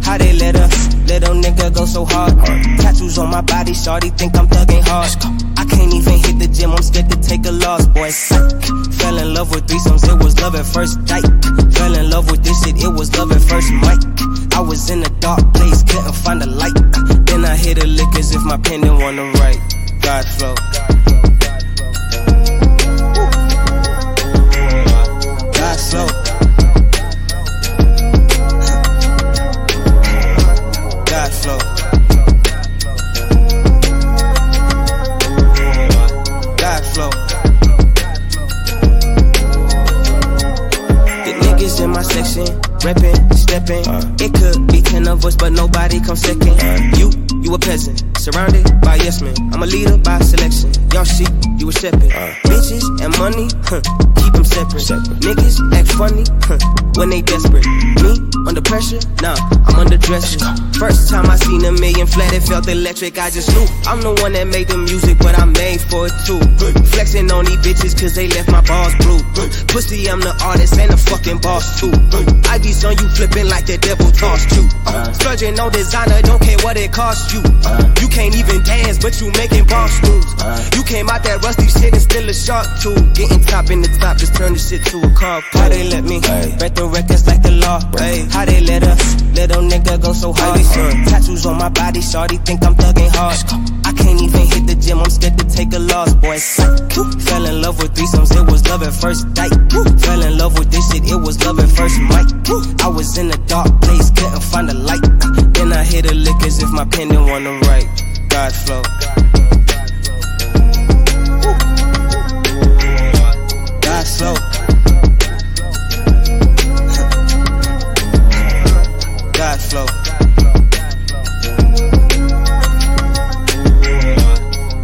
O: How they let a little nigga go so hard? Tattoos on my body, shawty think I'm thugging hard. I can't even hit the gym, I'm scared to take a loss, boy. Fell in love with threesomes, it was love at first sight. Fell in love with this shit, it was love at first mic. I was in a dark place, couldn't find a light. Then I hit a lick as if my pen didn't wanna write. God flow. God flow. God flow. God flow. The niggas in my section, reppin', steppin'. It could be 10 in a voice, but nobody comes second. You a peasant, surrounded by yes men. I'm a leader by selection. Y'all sheep, you a shepherd. Bitches and money, keep them separate. Niggas act funny, when they desperate. Me, under pressure? Nah, I'm under dresses. First time I seen a million flat, it felt electric. I just knew I'm the one that made the music, but I'm made for it too. Flexing on these bitches cause they left my balls blue. Pussy, I'm the artist and the fucking boss too. I be on you flipping like the devil tossed you. Splurging on designer, don't care what it costs you. You can't even dance, but you making boss moves. You came out that rusty shit and still a shark too. Getting top in the top, just turn the shit to a car. How they let me break the records like the law? How they let a little nigga go so hard? Tattoos on my body, shawty think I'm thugging hard. I can't even hit the gym, I'm scared to take a loss, boy. Fell in love with threesomes, it was love at first sight. Fell in love with this shit, it was love at first mic. I was in a dark place, couldn't find a light. Then I hit a lick as if my pen didn't want to write. God flow. God flow. God flow.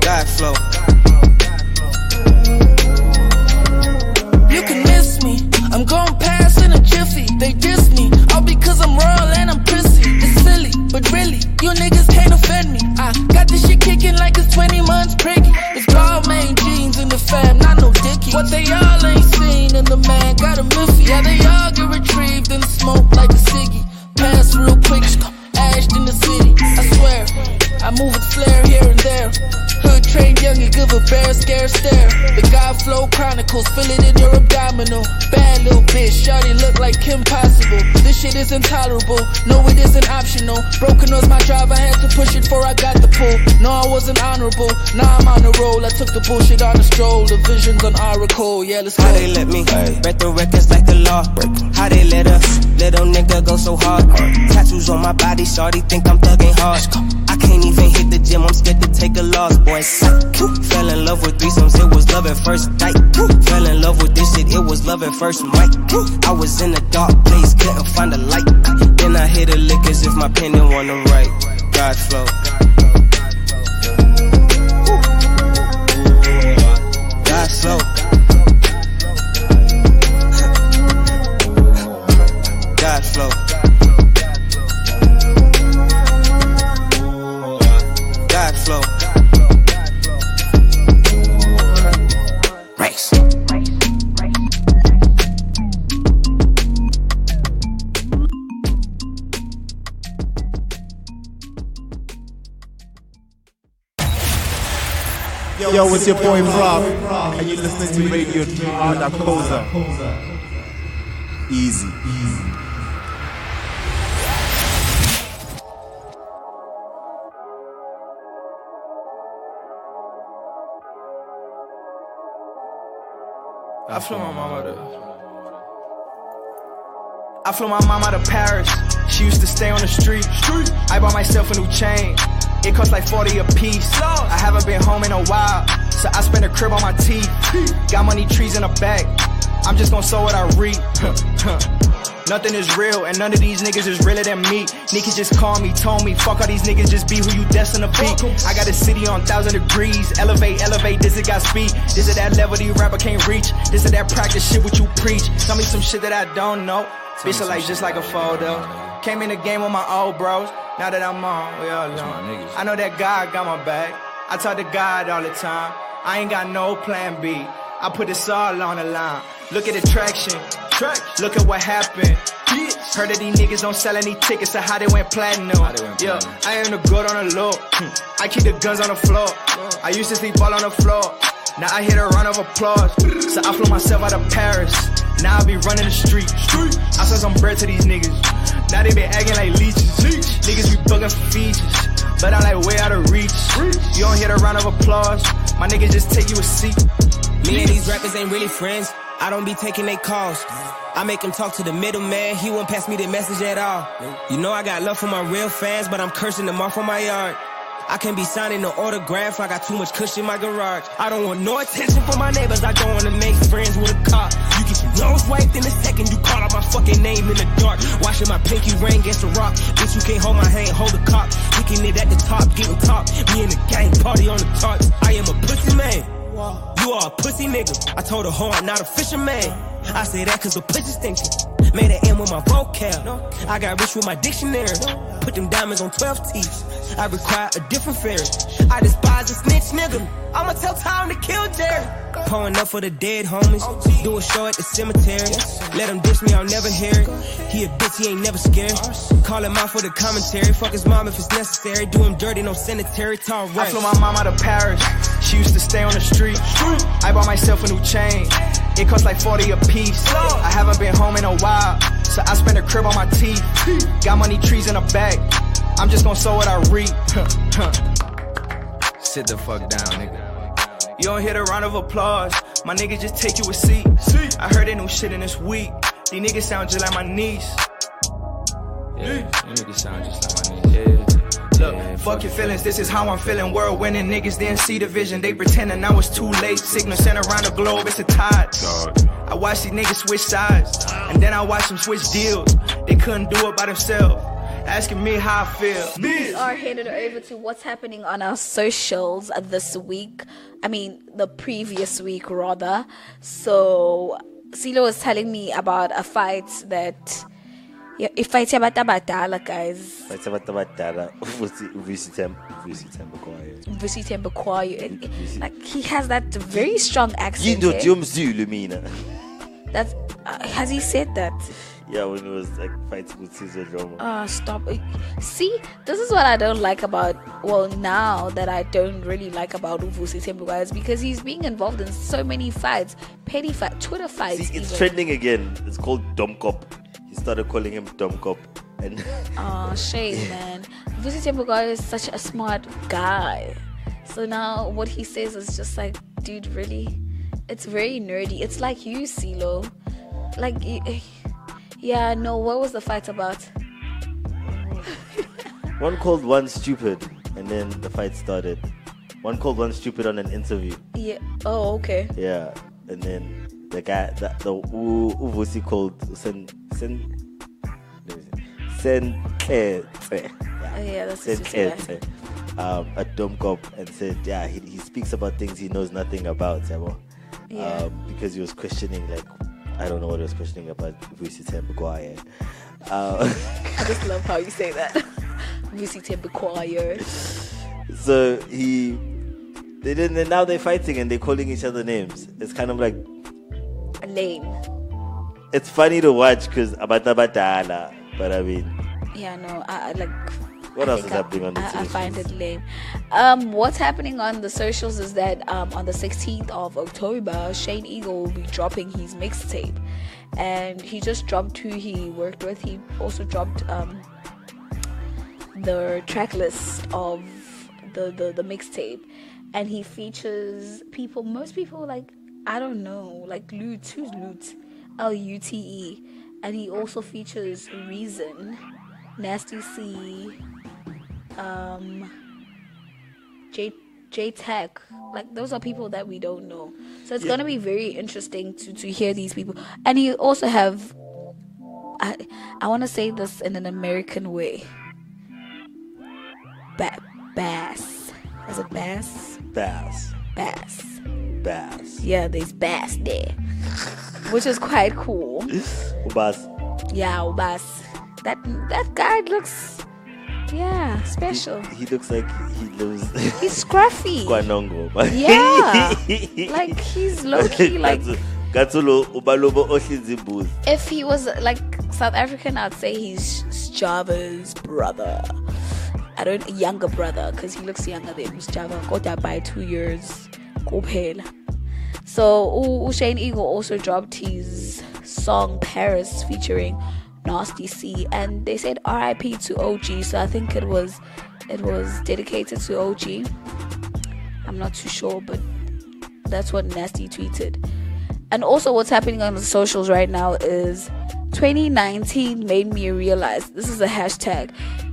O: God flow.
P: You can miss me. I'm going past in a jiffy. They diss me all because I'm royal and I'm prissy. It's silly, but really, you niggas can't offend me. I got this shit kicking like it's 20 months priggy. It's Balmain jeans in the fam, not no dickie. What they all ain't seen in the man got a miffy. Yeah, they all get retrieved in the smoke like a ciggy. Pass real quick, ashed in the city. I swear, I move with flair here and there. Hood trained young and give a bear scare stare. The God Flow Chronicles, feel it in your abdominal. Bad little bitch, shawty look like Kim Possible. This shit is intolerable, no it isn't optional. Broken was my drive, I had to push it before I got the pull. No I wasn't honorable, now I'm on the roll. I took the bullshit on a stroll, the visions on Oracle. Yeah, let's go.
O: How they let me break the records like the law? How they let a little nigga go so hard? Tattoos on my body, shawty think I'm thugging hard. I can't even hit the gym, I'm scared to take a loss, boy. Fell in love with threesomes, it was love at first sight. Fell in love with this shit, it was love at first mic. I was in a dark place, couldn't find a light. Then I hit a lick as if my pen didn't want to write. God flow. God flow. God flow. God flow. Race.
Q: Yo, it's your boy Rob, and you're listening to Radio 3R Dakosa. Easy.
R: I flew my mama to Paris. She used to stay on the street. I bought myself a new chain. It cost like 40 a piece. I haven't been home in a while, so I spent a crib on my teeth. Got money trees in a bag. I'm just gonna sow what I reap. Nothing is real, and none of these niggas is realer than me. Niggas just called me, told me, fuck all these niggas, just be who you destined to be. I got a city on 1,000 degrees. Elevate, this it got speed. This is that level these rapper can't reach. This is that practice shit what you preach. Tell me some shit that I don't know. Bitch are like just like a photo. Came in the game with my old bros. Now that I'm on, we all alone. I know that God got my back. I talk to God all the time. I ain't got no plan B. I put this all on the line. Look at the traction. Look at what happened. Heard that these niggas don't sell any tickets, so how they went platinum. Yeah, I am the good on the low. I keep the guns on the floor. I used to sleep all on the floor. Now I hit a round of applause. So I flew myself out of Paris. Now I be running the street. I sell some bread to these niggas. Now they be acting like leeches. Niggas be bugging for features, but I'm like way out of reach. You don't hear the round of applause. My niggas just take you a seat.
O: Me and these rappers ain't really friends. I don't be taking they calls. I make him talk to the middleman. He won't pass me the message at all. You know I got love for my real fans, but I'm cursing them off on my yard. I can't be signing no autograph. I got too much cushion in my garage. I don't want no attention from my neighbors. I don't want to make friends with a cop. You get your nose wiped in a second. You call out my fucking name in the dark. Washing my pinky ring against the rock. Bitch, you can't hold my hand, hold the cock. Kicking it at the top, getting top. Me and the gang party on the charts. I am a pussy man. You are a pussy nigga. I told her hoe I'm not a fisherman. I say that cause the pussy stinking. Made an M with my vocab. I got rich with my dictionary. Put them diamonds on 12 teeth. I require a different fairy. I despise a snitch nigga. I'ma tell time to kill Jerry. Pouring up for the dead homies. Do a show at the cemetery. Let him diss me, I'll never hear it. He a bitch, he ain't never scared. Call him out for the commentary. Fuck his mom if it's necessary. Do him dirty, no sanitary. It's all right.
R: I flew my mom out of Paris. She used to stay on the street. I bought myself a new chain. It cost like 40 a piece. I haven't been home in a while, so I spent a crib on my teeth. Got money trees in a bag. I'm just gonna sow what I reap.
S: Sit the fuck down, nigga.
R: You don't hear the round of applause. My niggas just take you a seat. I heard they new shit in this week. These niggas sound just like my niece.
S: Yeah, you niggas sound just like my niece. Yeah.
R: Look, fuck your feelings, this is how I'm feeling. World winning niggas didn't see the vision. They pretending I was too late. Signal sent around the globe, it's a tide. I watched these niggas switch sides, and then I watched them switch deals. They couldn't do it by themselves. Asking me how I feel.
B: We are headed over to what's happening on our socials this week. I mean, the previous week rather. So, Silo was telling me about a fight that... Yeah, if fight Batala, guys.
C: Fight Batala.
B: Like, he has that very strong accent. That's has he said that?
C: Yeah, when he was like fighting with Caesar Drama.
B: Stop. See, this is what I don't like about, well, now that I don't really like about Uvusi Tembuka, is because he's being involved in so many fights, petty fights, Twitter fights.
C: See, it's trending again. It's called Dom Cop. He started calling him Dom Cop. And
B: shame, man. Uvusi Tembuka is such a smart guy. So now what he says is just like, dude, really? It's very nerdy. It's like you, CeeLo. Like, yeah, no, what was the fight about?
C: One called one stupid, and then the fight started. One called one stupid on an interview.
B: Yeah. Oh, okay.
C: Yeah, and then the guy, the Uvusi called a dumb cop and said, yeah, he speaks about things he knows nothing about, because he was questioning, like, I don't know what he was questioning about Vusi Tembukwaya.
B: I just love how you say that. Vusi Tembukwaya.
C: So they didn't. And now they're fighting and they're calling each other names. It's kind of like
B: lame.
C: It's funny to watch because Abata, but I mean,
B: yeah, no, I like.
C: What else is happening on the socials?
B: I find it lame. What's happening on the socials is that on the 16th of October, Shane Eagle will be dropping his mixtape. And he just dropped who he worked with. He also dropped the track list of the mixtape. And he features people, most people like, I don't know, like Lute. Who's Lute? Lute. And he also features Reason, Nasty C, J Tech. Like, those are people that we don't know, so it's gonna be very interesting to hear these people. And you also have, I want to say this in an American way, Bass. Is it Bass? Bass. Yeah, there's Bass there, which is quite cool.
C: Ubas.
B: Yeah, Ubas. That guy looks, yeah, special.
C: He looks like he lives.
B: He's scruffy.
C: Kwanongo.
B: Yeah, like he's low key. Like if he was like South African, I'd say he's Java's brother. Younger brother, because he looks younger than Java. Got that by 2 years. So Shane Eagle also dropped his song Paris featuring Nasty C, and they said RIP to OG, so I think it was dedicated to OG. I'm not too sure, but that's what Nasty tweeted. And also what's happening on the socials right now is 2019 made me realize, this is a hashtag,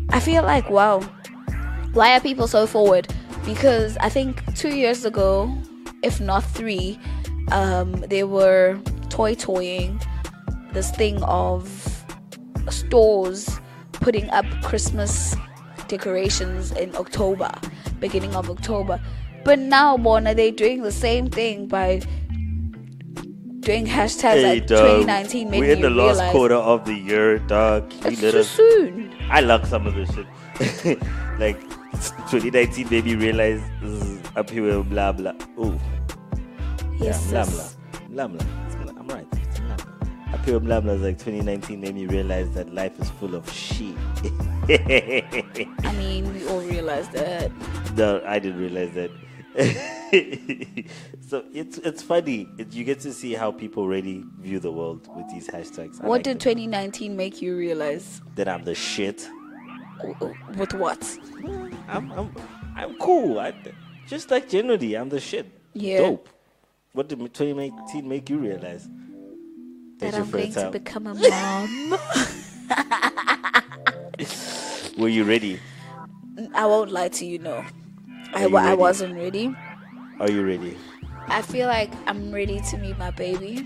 B: I feel like, wow, why are people so forward? Because I think 2 years ago, if not 3, there were toying, this thing of stores putting up Christmas decorations in October, beginning of October. But now, Bona, they're doing the same thing by doing hashtags like 2019 made
C: we're in the last
B: realize.
C: quarter of the year, dog.
B: It's too soon.
C: I like some of this shit. Like 2019 made me realize this is up here with blah blah. Ooh.
B: Yes.
C: Yeah, blah blah. I'm right. It's blah blah. Up here with blah blah is like 2019 made me realize that life is full of shit.
B: I mean, we all realized that.
C: No, I didn't realize that. So it's funny. You get to see how people really view the world with these hashtags.
B: What did 2019 make you realize?
C: That I'm the shit.
B: With what?
C: I'm cool. Just like generally, I'm the shit.
B: Yeah.
C: Dope. What did 2019 make you realize?
B: That I'm going to become a mom.
C: Were you ready?
B: I won't lie to you, no. I wasn't ready.
C: Are you ready?
B: I feel like I'm ready to meet my baby.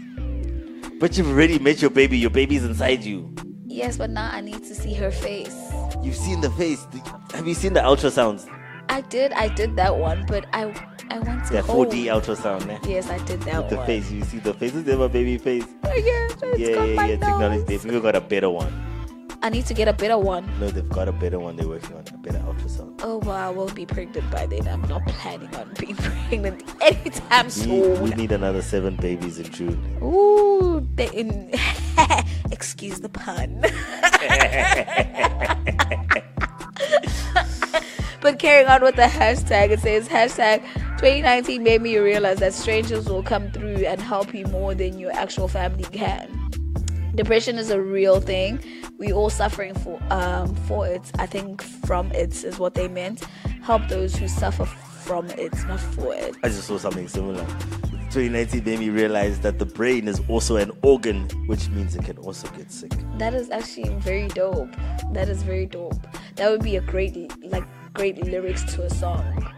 C: But you've already met your baby. Your baby's inside you.
B: Yes, but now I need to see her face.
C: You've seen the face. Have you seen the ultrasounds?
B: I did that one, but I want to
C: That
B: hold.
C: 4D ultrasound, eh?
B: Yes, I did that
C: With the
B: one.
C: face. You see the face. Is there my baby face?
B: Yeah,
C: Technology. They've even got a better one.
B: I need to get a better one.
C: No, they've got a better one. They're working on a better ultrasound.
B: Oh, well, I won't be pregnant by then. I'm not planning on being pregnant anytime soon.
C: We need another 7 babies in June.
B: Ooh, excuse the pun. But carrying on with the hashtag, it says hashtag 2019 made me realize that strangers will come through and help you more than your actual family can. Depression is a real thing. We all suffering for it. I think from it is what they meant. Help those who suffer from it, not for it.
C: I just saw something similar. 2019 made me realize that the brain is also an organ, which means it can also get sick.
B: That is actually very dope. That is very dope. That would be a great lyrics to a song.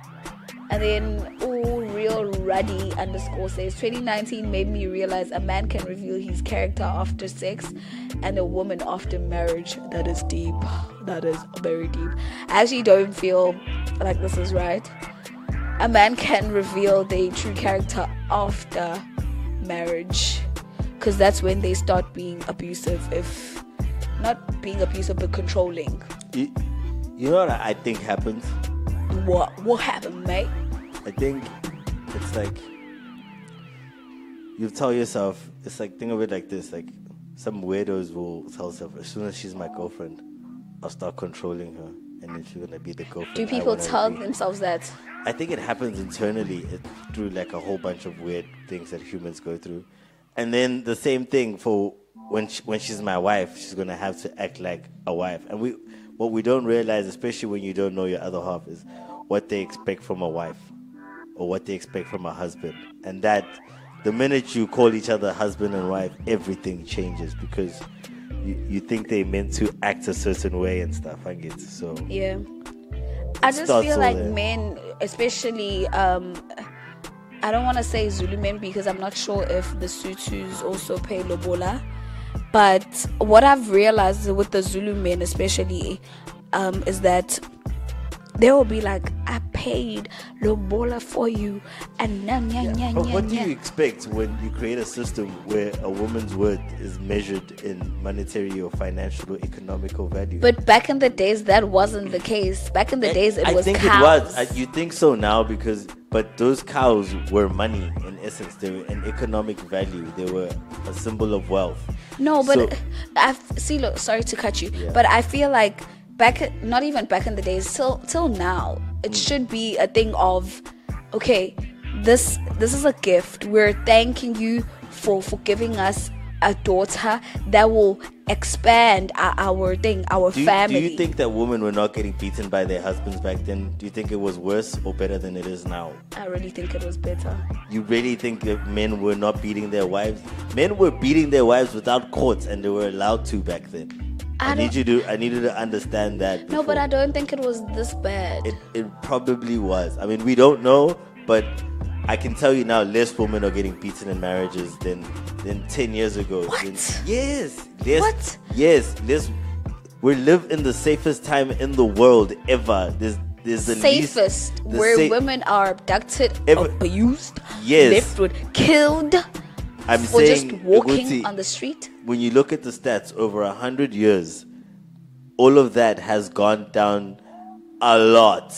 B: And then, real ruddy _ says 2019 made me realize a man can reveal his character after sex and a woman after marriage. That is deep. That is very deep. I actually don't feel like this is right. A man can reveal their true character after marriage, because that's when they start being abusive. If not being abusive, but controlling.
C: You know what I think happens?
B: What happened, mate?
C: I think it's like you tell yourself, it's like, think of it like this, like some weirdos will tell themselves, as soon as she's my girlfriend, I'll start controlling her, and then she's gonna be the girlfriend.
B: Do people tell themselves that?
C: I think it happens internally through like a whole bunch of weird things that humans go through. And then the same thing for when she's my wife, she's gonna have to act like a wife. And what we don't realize, especially when you don't know your other half, is what they expect from a wife or what they expect from a husband. And that the minute you call each other husband and wife, everything changes, because you think they meant to act a certain way and stuff. I get so.
B: Yeah. I just feel like men, especially, I don't want to say Zulu men because I'm not sure if the Sutus also pay lobola. But what I've realized with the Zulu men especially is that they will be like, I paid lobola for you, and
C: But what do you expect when you create a system where a woman's worth is measured in monetary or financial or economical value?
B: But back in the days, that wasn't the case. Back in the days, it was
C: I think
B: cows.
C: it was. You think so now but those cows were money in essence. They were an economic value. They were a symbol of wealth.
B: No, but look, sorry to cut you, but I feel like not even back in the days, till now, it should be a thing of, okay, this is a gift. We're thanking you for giving us a daughter that will expand our family.
C: Do you think that women were not getting beaten by their husbands back then? Do you think it was worse or better than it is now?
B: I really think it was better.
C: You really think that men were not beating their wives? Men were beating their wives without courts, and they were allowed to back then. I need you to understand that.
B: No, but I don't think it was this bad.
C: It probably was. I mean, we don't know, but I can tell you now, less women are getting beaten in marriages than 10 years ago. Yes.
B: What?
C: Yes. We live in the safest time in the world ever. There's the
B: safest where women are abducted, abused, left with killed.
C: I'm
B: for
C: saying,
B: just walking
C: Uguti,
B: on the street.
C: When you look at the stats over 100 years, all of that has gone down a lot.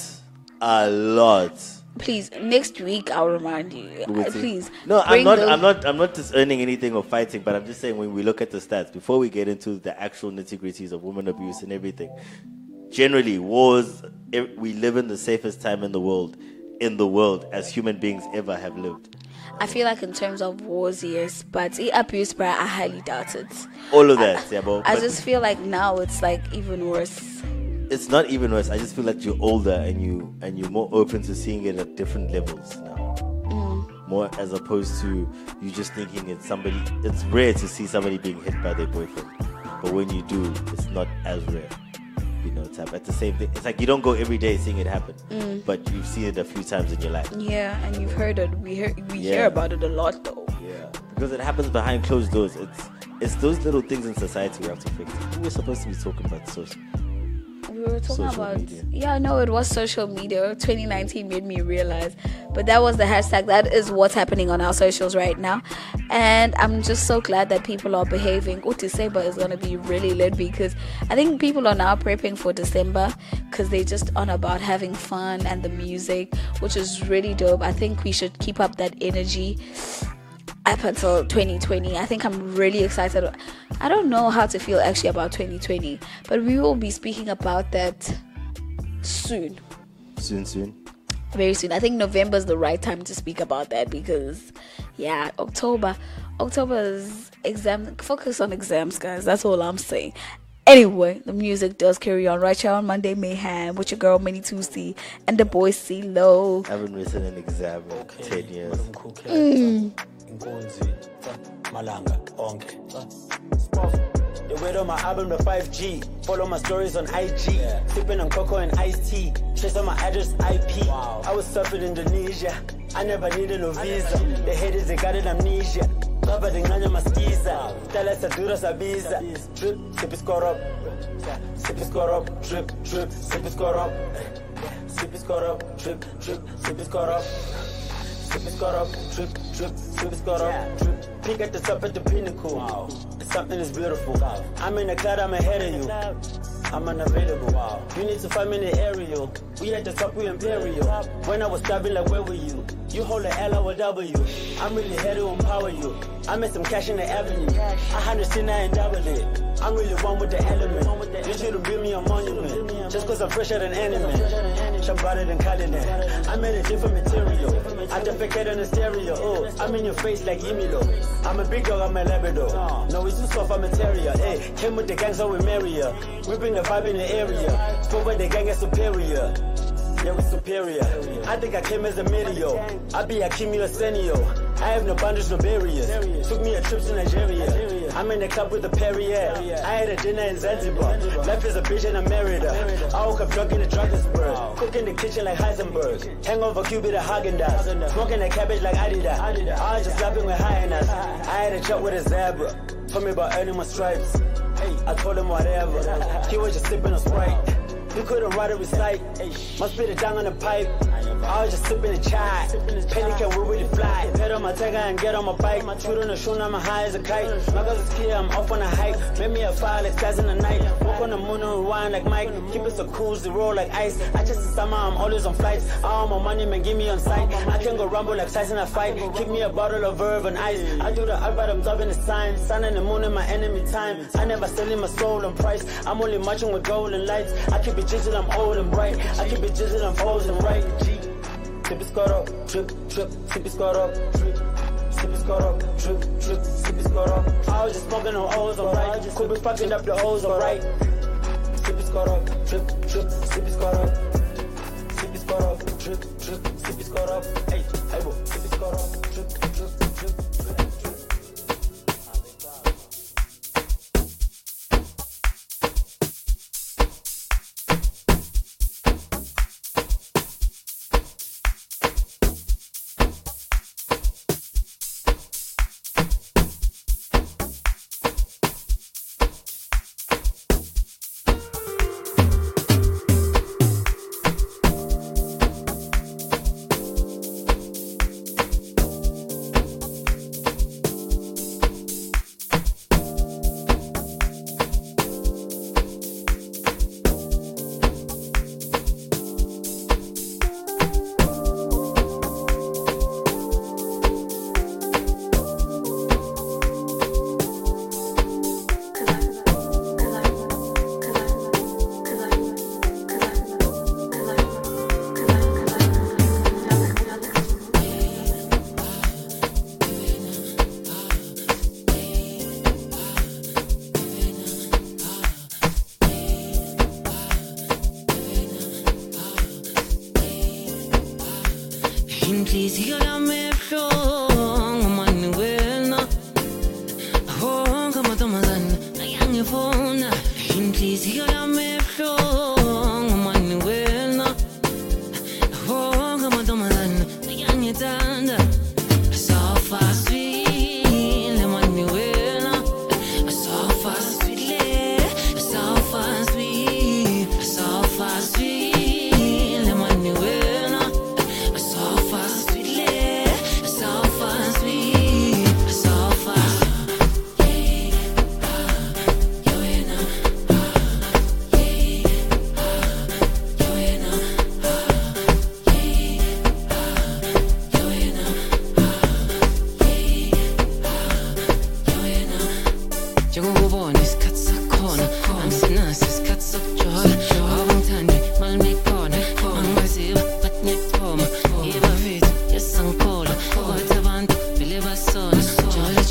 B: Please, next week I'll remind you. Please.
C: No, I'm not disowning anything or fighting, but I'm just saying when we look at the stats, before we get into the actual nitty-gritties of women abuse and everything, generally wars, we live in the safest time in the world as human beings ever have lived.
B: I feel like in terms of wars, yes, but abuse, but I highly doubt it.
C: All of that,
B: I just feel like now it's like even worse.
C: It's not even worse. I just feel like you're older and you're more open to seeing it at different levels now. More as opposed to you just thinking it's somebody. It's rare to see somebody being hit by their boyfriend, but when you do, it's not as rare. You know, it's at the same thing. It's like you don't go every day seeing it happen, but you've seen it a few times in your life.
B: Yeah, and you've heard it. We hear about it a lot, though.
C: Yeah, because it happens behind closed doors. It's those little things in society we have to fix. We're supposed to be talking about social.
B: We were talking
C: Social
B: about
C: media.
B: Yeah, no, it was social media. 2019 made me realize, but that was the hashtag. That is what's happening on our socials right now, and I'm just so glad that people are behaving. December is going to be really lit because I think people are now prepping for December because they're just on about having fun and the music, which is really dope. I think we should keep up that energy up until 2020. I think I'm really excited. I don't know how to feel actually about 2020, but we will be speaking about that soon.
C: Soon.
B: Very soon. I think November is the right time to speak about that because, yeah, October is focus on exams, guys. That's all I'm saying. Anyway, the music does carry on right here on Monday Mayhem with your girl Minnie 2C and the boy C-Lo.
C: I haven't written an exam in 10 years.
N: Malanga, they wait on my album, the 5G. Follow my stories on IG. Sipping on cocoa and iced tea. Trace on my address, IP. I was surfing Indonesia. I never needed no visa. The haters, they got it amnesia. Covered in Nanya Maskiza. Tell us to do this, Abiza. Drip, sip it, score up. Sip it, score up. Drip, drip, sip it, score up. Sip it, score up. Drip, drip, sip it, score up. Sip it, score up. Drip, drip, sip it, score up. Drip. Peek at the top at the pinnacle. Wow. Something is beautiful. Wow. I'm in the cloud, I'm ahead of you. I'm unavailable. Wow. You need to find me in the aerial. We at the top, we imperial. When I was starving, like where were you? You hold the L or W. I'm really here to empower you. I made some cash in the avenue. 100 and doubled it. I'm really one with the element. You shouldn't build me a monument. Just cause I'm fresher than anime. Shabbat than Kalinet. I made a different material. I defected in the stereo. Oh, I'm in your face like Emilio. I'm a big dog, I'm a Labrador. No, it's too soft, I'm material. Hey, came with the gang, so we marry her. We bring the vibe in the area. Spoke with the gang is superior. Yeah, we superior. I think I came as a meteor. I be a Kimi or Senio. I have no boundaries, no barriers. Took me a trip to Nigeria. I'm in the club with the Perrier. I had a dinner in Zanzibar. Life is a bitch and I married her. I woke up drunk in the Drakensberg. Cook in the kitchen like Heisenberg. Hangover Cupid at Haagen-Dazs. Smoking the cabbage like Adidas. I was just slapping with highness. I had a chat with a zebra. Told me about earning my stripes. I told him whatever. He was just sipping a Sprite. We couldn't ride it with sight. Must spit it down on the pipe. I was just sipping a chai. Penny can we really fly. Get on my tagger and get on my bike. Shoot on the shoe, I'm high as a kite. My girl's a kid, I'm off on a hike. Made me a fire like stars in the night. Walk on the moon and rewind like Mike. Keep it so cool, zero like ice. I just in summer, I'm always on flights. I want my money, man, give me on sight. I can go rumble like size in a fight. Keep me a bottle of verve and ice. I do the art, but I'm dropping the sign. Sun and the moon in my enemy time. I never selling my soul on price. I'm only marching with golden lights. I keep it jizzle, I'm old and bright. I keep it jizzle, I'm frozen right. Sip it, score up, drip, drip, sip it, score up, drip. Sip it, score up, drip, drip, sip it, score up. I was just smoking on O's, alright. Could be fucking up the O's, alright. Sip it, score up, drip, drip, sip it, score up. Sip it, score up, drip, drip, sip it, score up. Hey, hey, bro, sip it, score up, drip, drip, drip, drip.
I: inhliziyo yami ebuhlungu Manuela wonke amantombazane ayangifuna inhliziyo yami ebuhlungu Manuela wonke amantombazane ayangithanda so far sweet Manuela so far sweet so far sweet so far sweet Manuela so far sweet so far sweet so far njengokubona isikhathi sakhona angisinaso isikhathi sokujola awangithandi malime khona angimaziwa bathi ngiyakuthoma yebafethu yesangikholwa kwathi abantu vele basona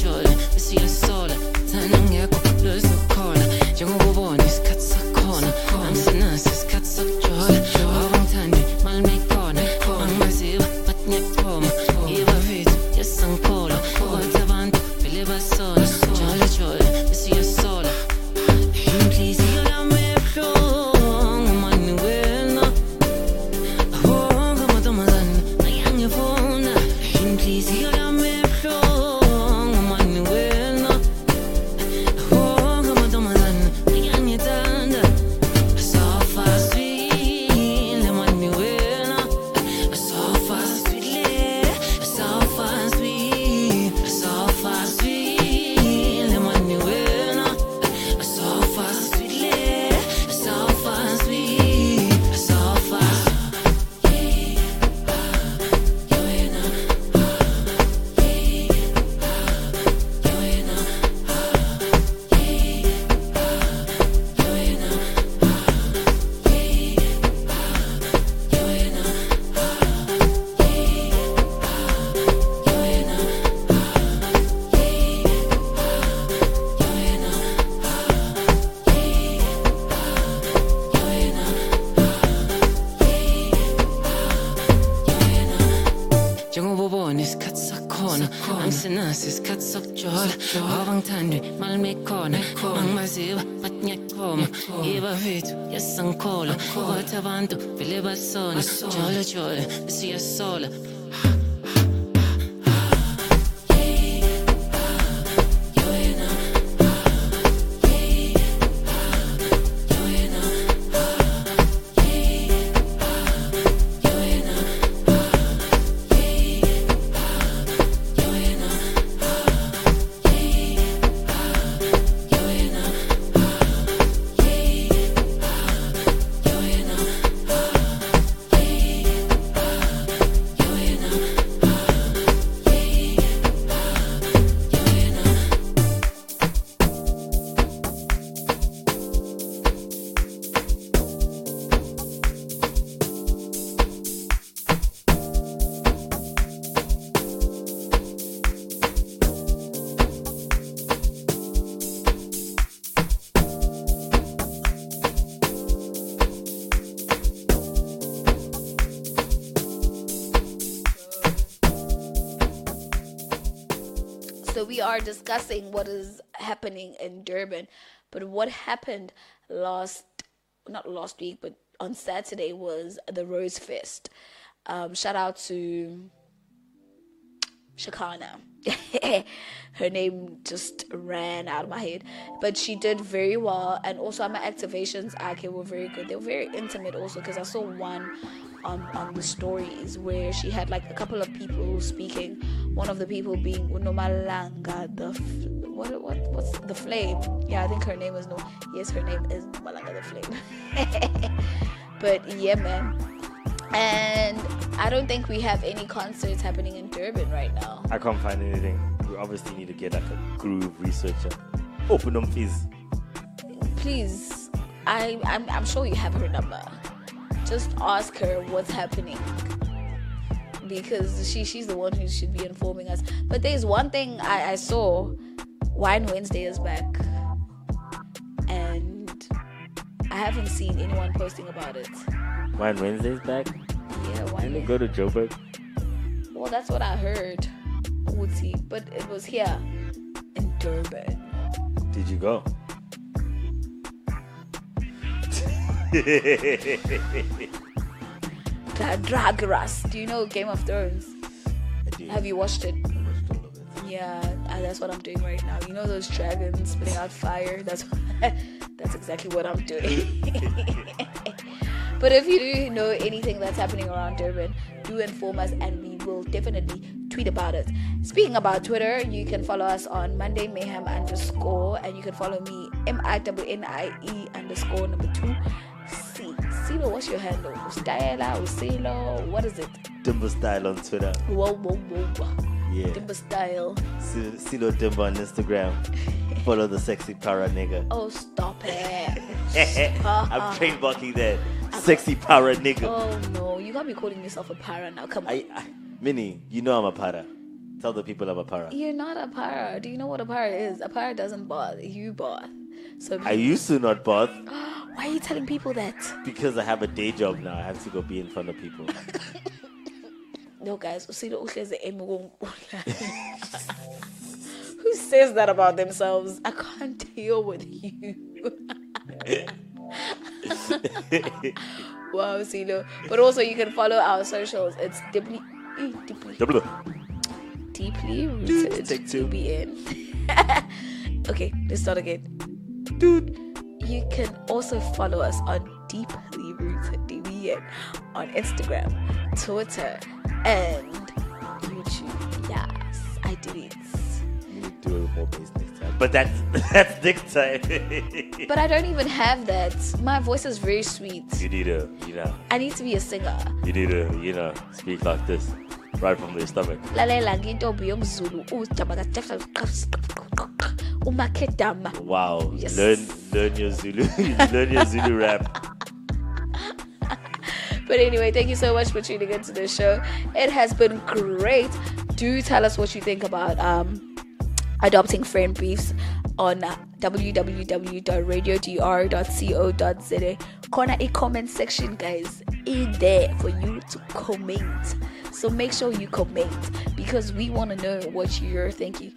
I: jole besiyasola thana ngekho lozokhona njengokubona isikhathi sakhona angisinaso isikhathi sokujola awangithandi malime khona angimaziwa bathi ngiyakuthoma yebafethu yesangikholwa kwathi abantu vele basona jole besiyasola inhliziyo yami ebuhlungu Manuela wonke amantombazane ayangifuna inhliziyo yami ebuhlungu Manuela wonke amantombazane ayangithanda so far sweet Manuela so far sweet so far sweet so far sweet Manuela so far sweet so far sweet so far njengobubona isikhathi sakhona angisinaso isikhathi sokujola awangithandi malime khona angimaziwa bathi ngiyakuthoma yebafethu yesangikholwa kwathi abantu vele basona jole besiyasola
B: So we are discussing what is happening in Durban, but what happened not last week, but on Saturday was the Rose Fest. Shout out to Shakana. Her name just ran out of my head, but she did very well, and also my activations were very good. They were very intimate also, because I saw one on the stories where she had like a couple of people speaking. One of the people being Unomalanga, what's the Flame? Yeah, I think her name is her name is Unomalanga the Flame. But yeah, man. And I don't think we have any concerts happening in Durban right now.
C: I can't find anything. We obviously need to get like a groove researcher. Open them, please.
B: Please, I'm sure you have her number. Just ask her what's happening, because she's the one who should be informing us. But there's one thing I saw: Wine Wednesday is back, and I haven't seen anyone posting about it.
C: Wine Wednesday is back?
B: Yeah, Wine
C: Didn't it go to Joburg?
B: Well, that's what I heard. Uzi, but it was here in Durban.
C: Did you go?
B: The Drag Race. Do you know Game of Thrones? Have you watched it? Yeah, that's what I'm doing right now. You know those dragons spitting out fire? That's exactly what I'm doing. But if you do know anything that's happening around Durban, do inform us and we will definitely tweet about it. Speaking about Twitter, you can follow us on Monday Mayhem _ and you can follow me MINNIE _2 C. Silo, what's your handle? Style, Silo, what is it?
C: Dimba Style on Twitter.
B: Whoa.
C: Yeah.
B: Dimba Style.
C: Silo Dimba on Instagram. Follow the sexy para nigga.
B: Oh, stop it.
C: I'm trademarking that. Sexy para nigga.
B: Oh no, you can't be calling yourself a para now. Come on.
C: Minnie, you know I'm a para. Tell the people I'm a para.
B: You're not a para. Do you know what a para is? A para doesn't bath. You bath. So
C: I used to not bath.
B: Why are you telling people that?
C: Because I have a day job now. I have to go be in front of people.
B: No, guys. Who says that about themselves? I can't deal with you. Wow, Silo. But also, you can follow our socials. It's deeply rooted DBN. Okay, let's start again. Dude, you can also follow us on Deeply Rooted DBN on Instagram, Twitter, and YouTube. Yes, I did it.
C: You need to do a little more bass next time. But that's next time.
B: But I don't even have that. My voice is very sweet.
C: You need to,
B: I need to be a singer.
C: You need to, speak like this. Right from the stomach.
B: Wow. Yes.
C: Learn your Zulu. Learn your Zulu rap.
B: But anyway, thank you so much for tuning into the show. It has been great. Do tell us what you think about adopting friend briefs on www.radiodr.co.za. Corner a comment section, guys, in there for you to comment. So make sure you comment because we want to know what you're thinking.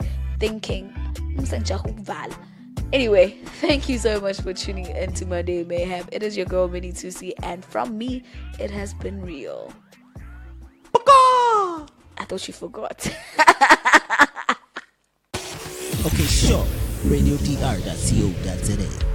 B: Anyway, thank you so much for tuning into Monday Mayhem. It is your girl Minnie 2C, and from me, it has been real. I thought you forgot.
T: Okay, sure. radiodr.co.za.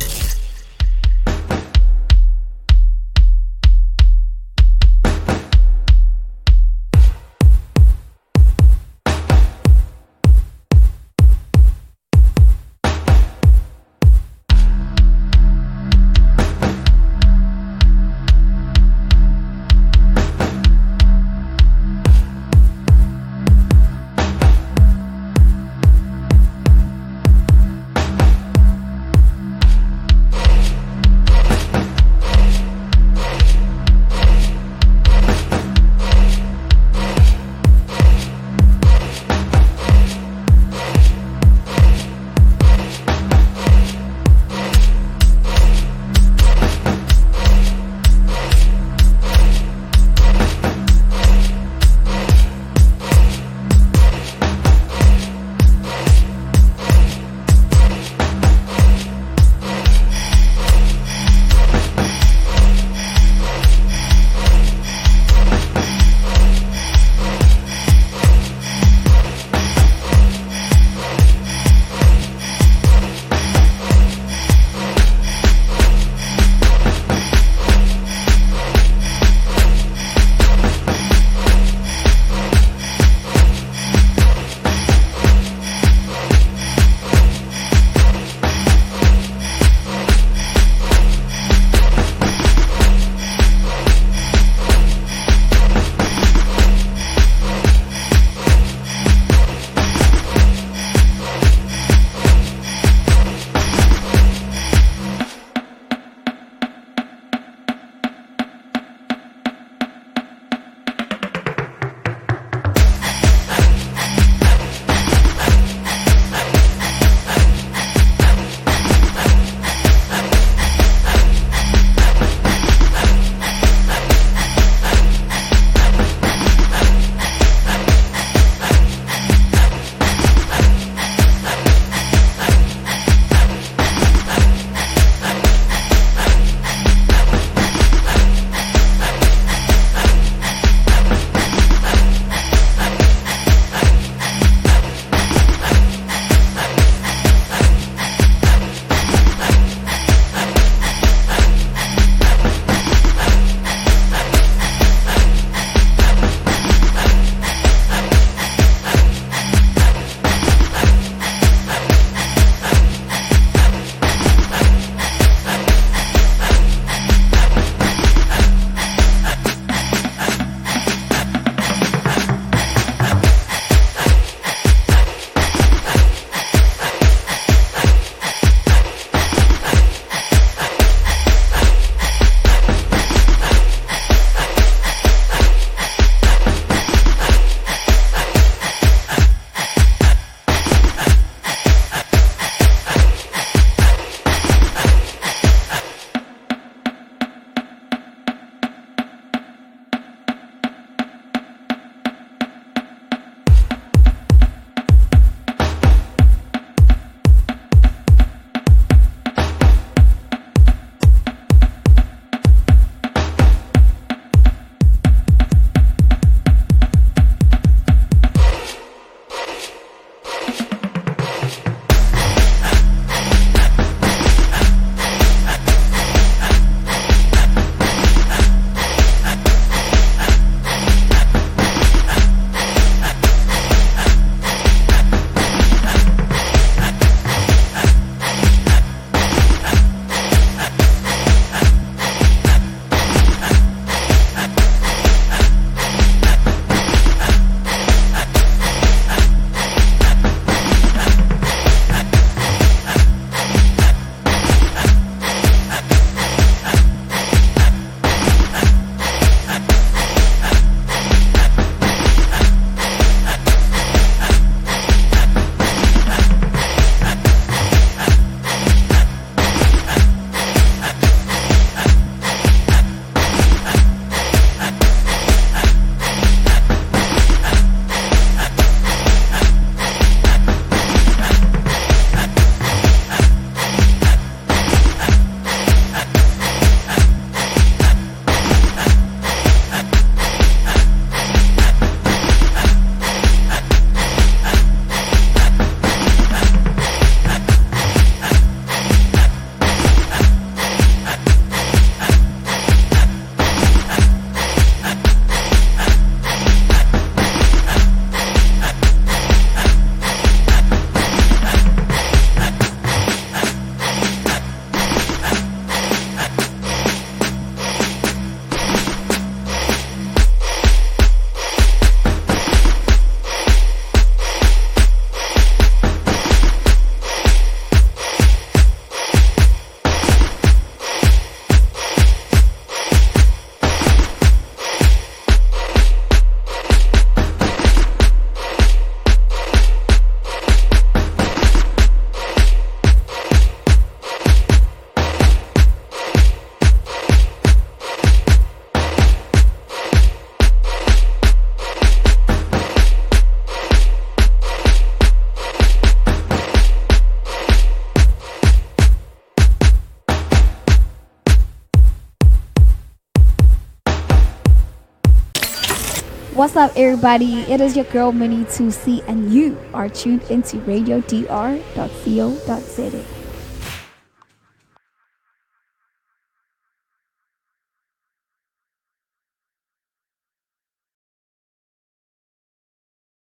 A: What's up, everybody? It is your girl Minnie 2C, and you are tuned into radiodr.co.za.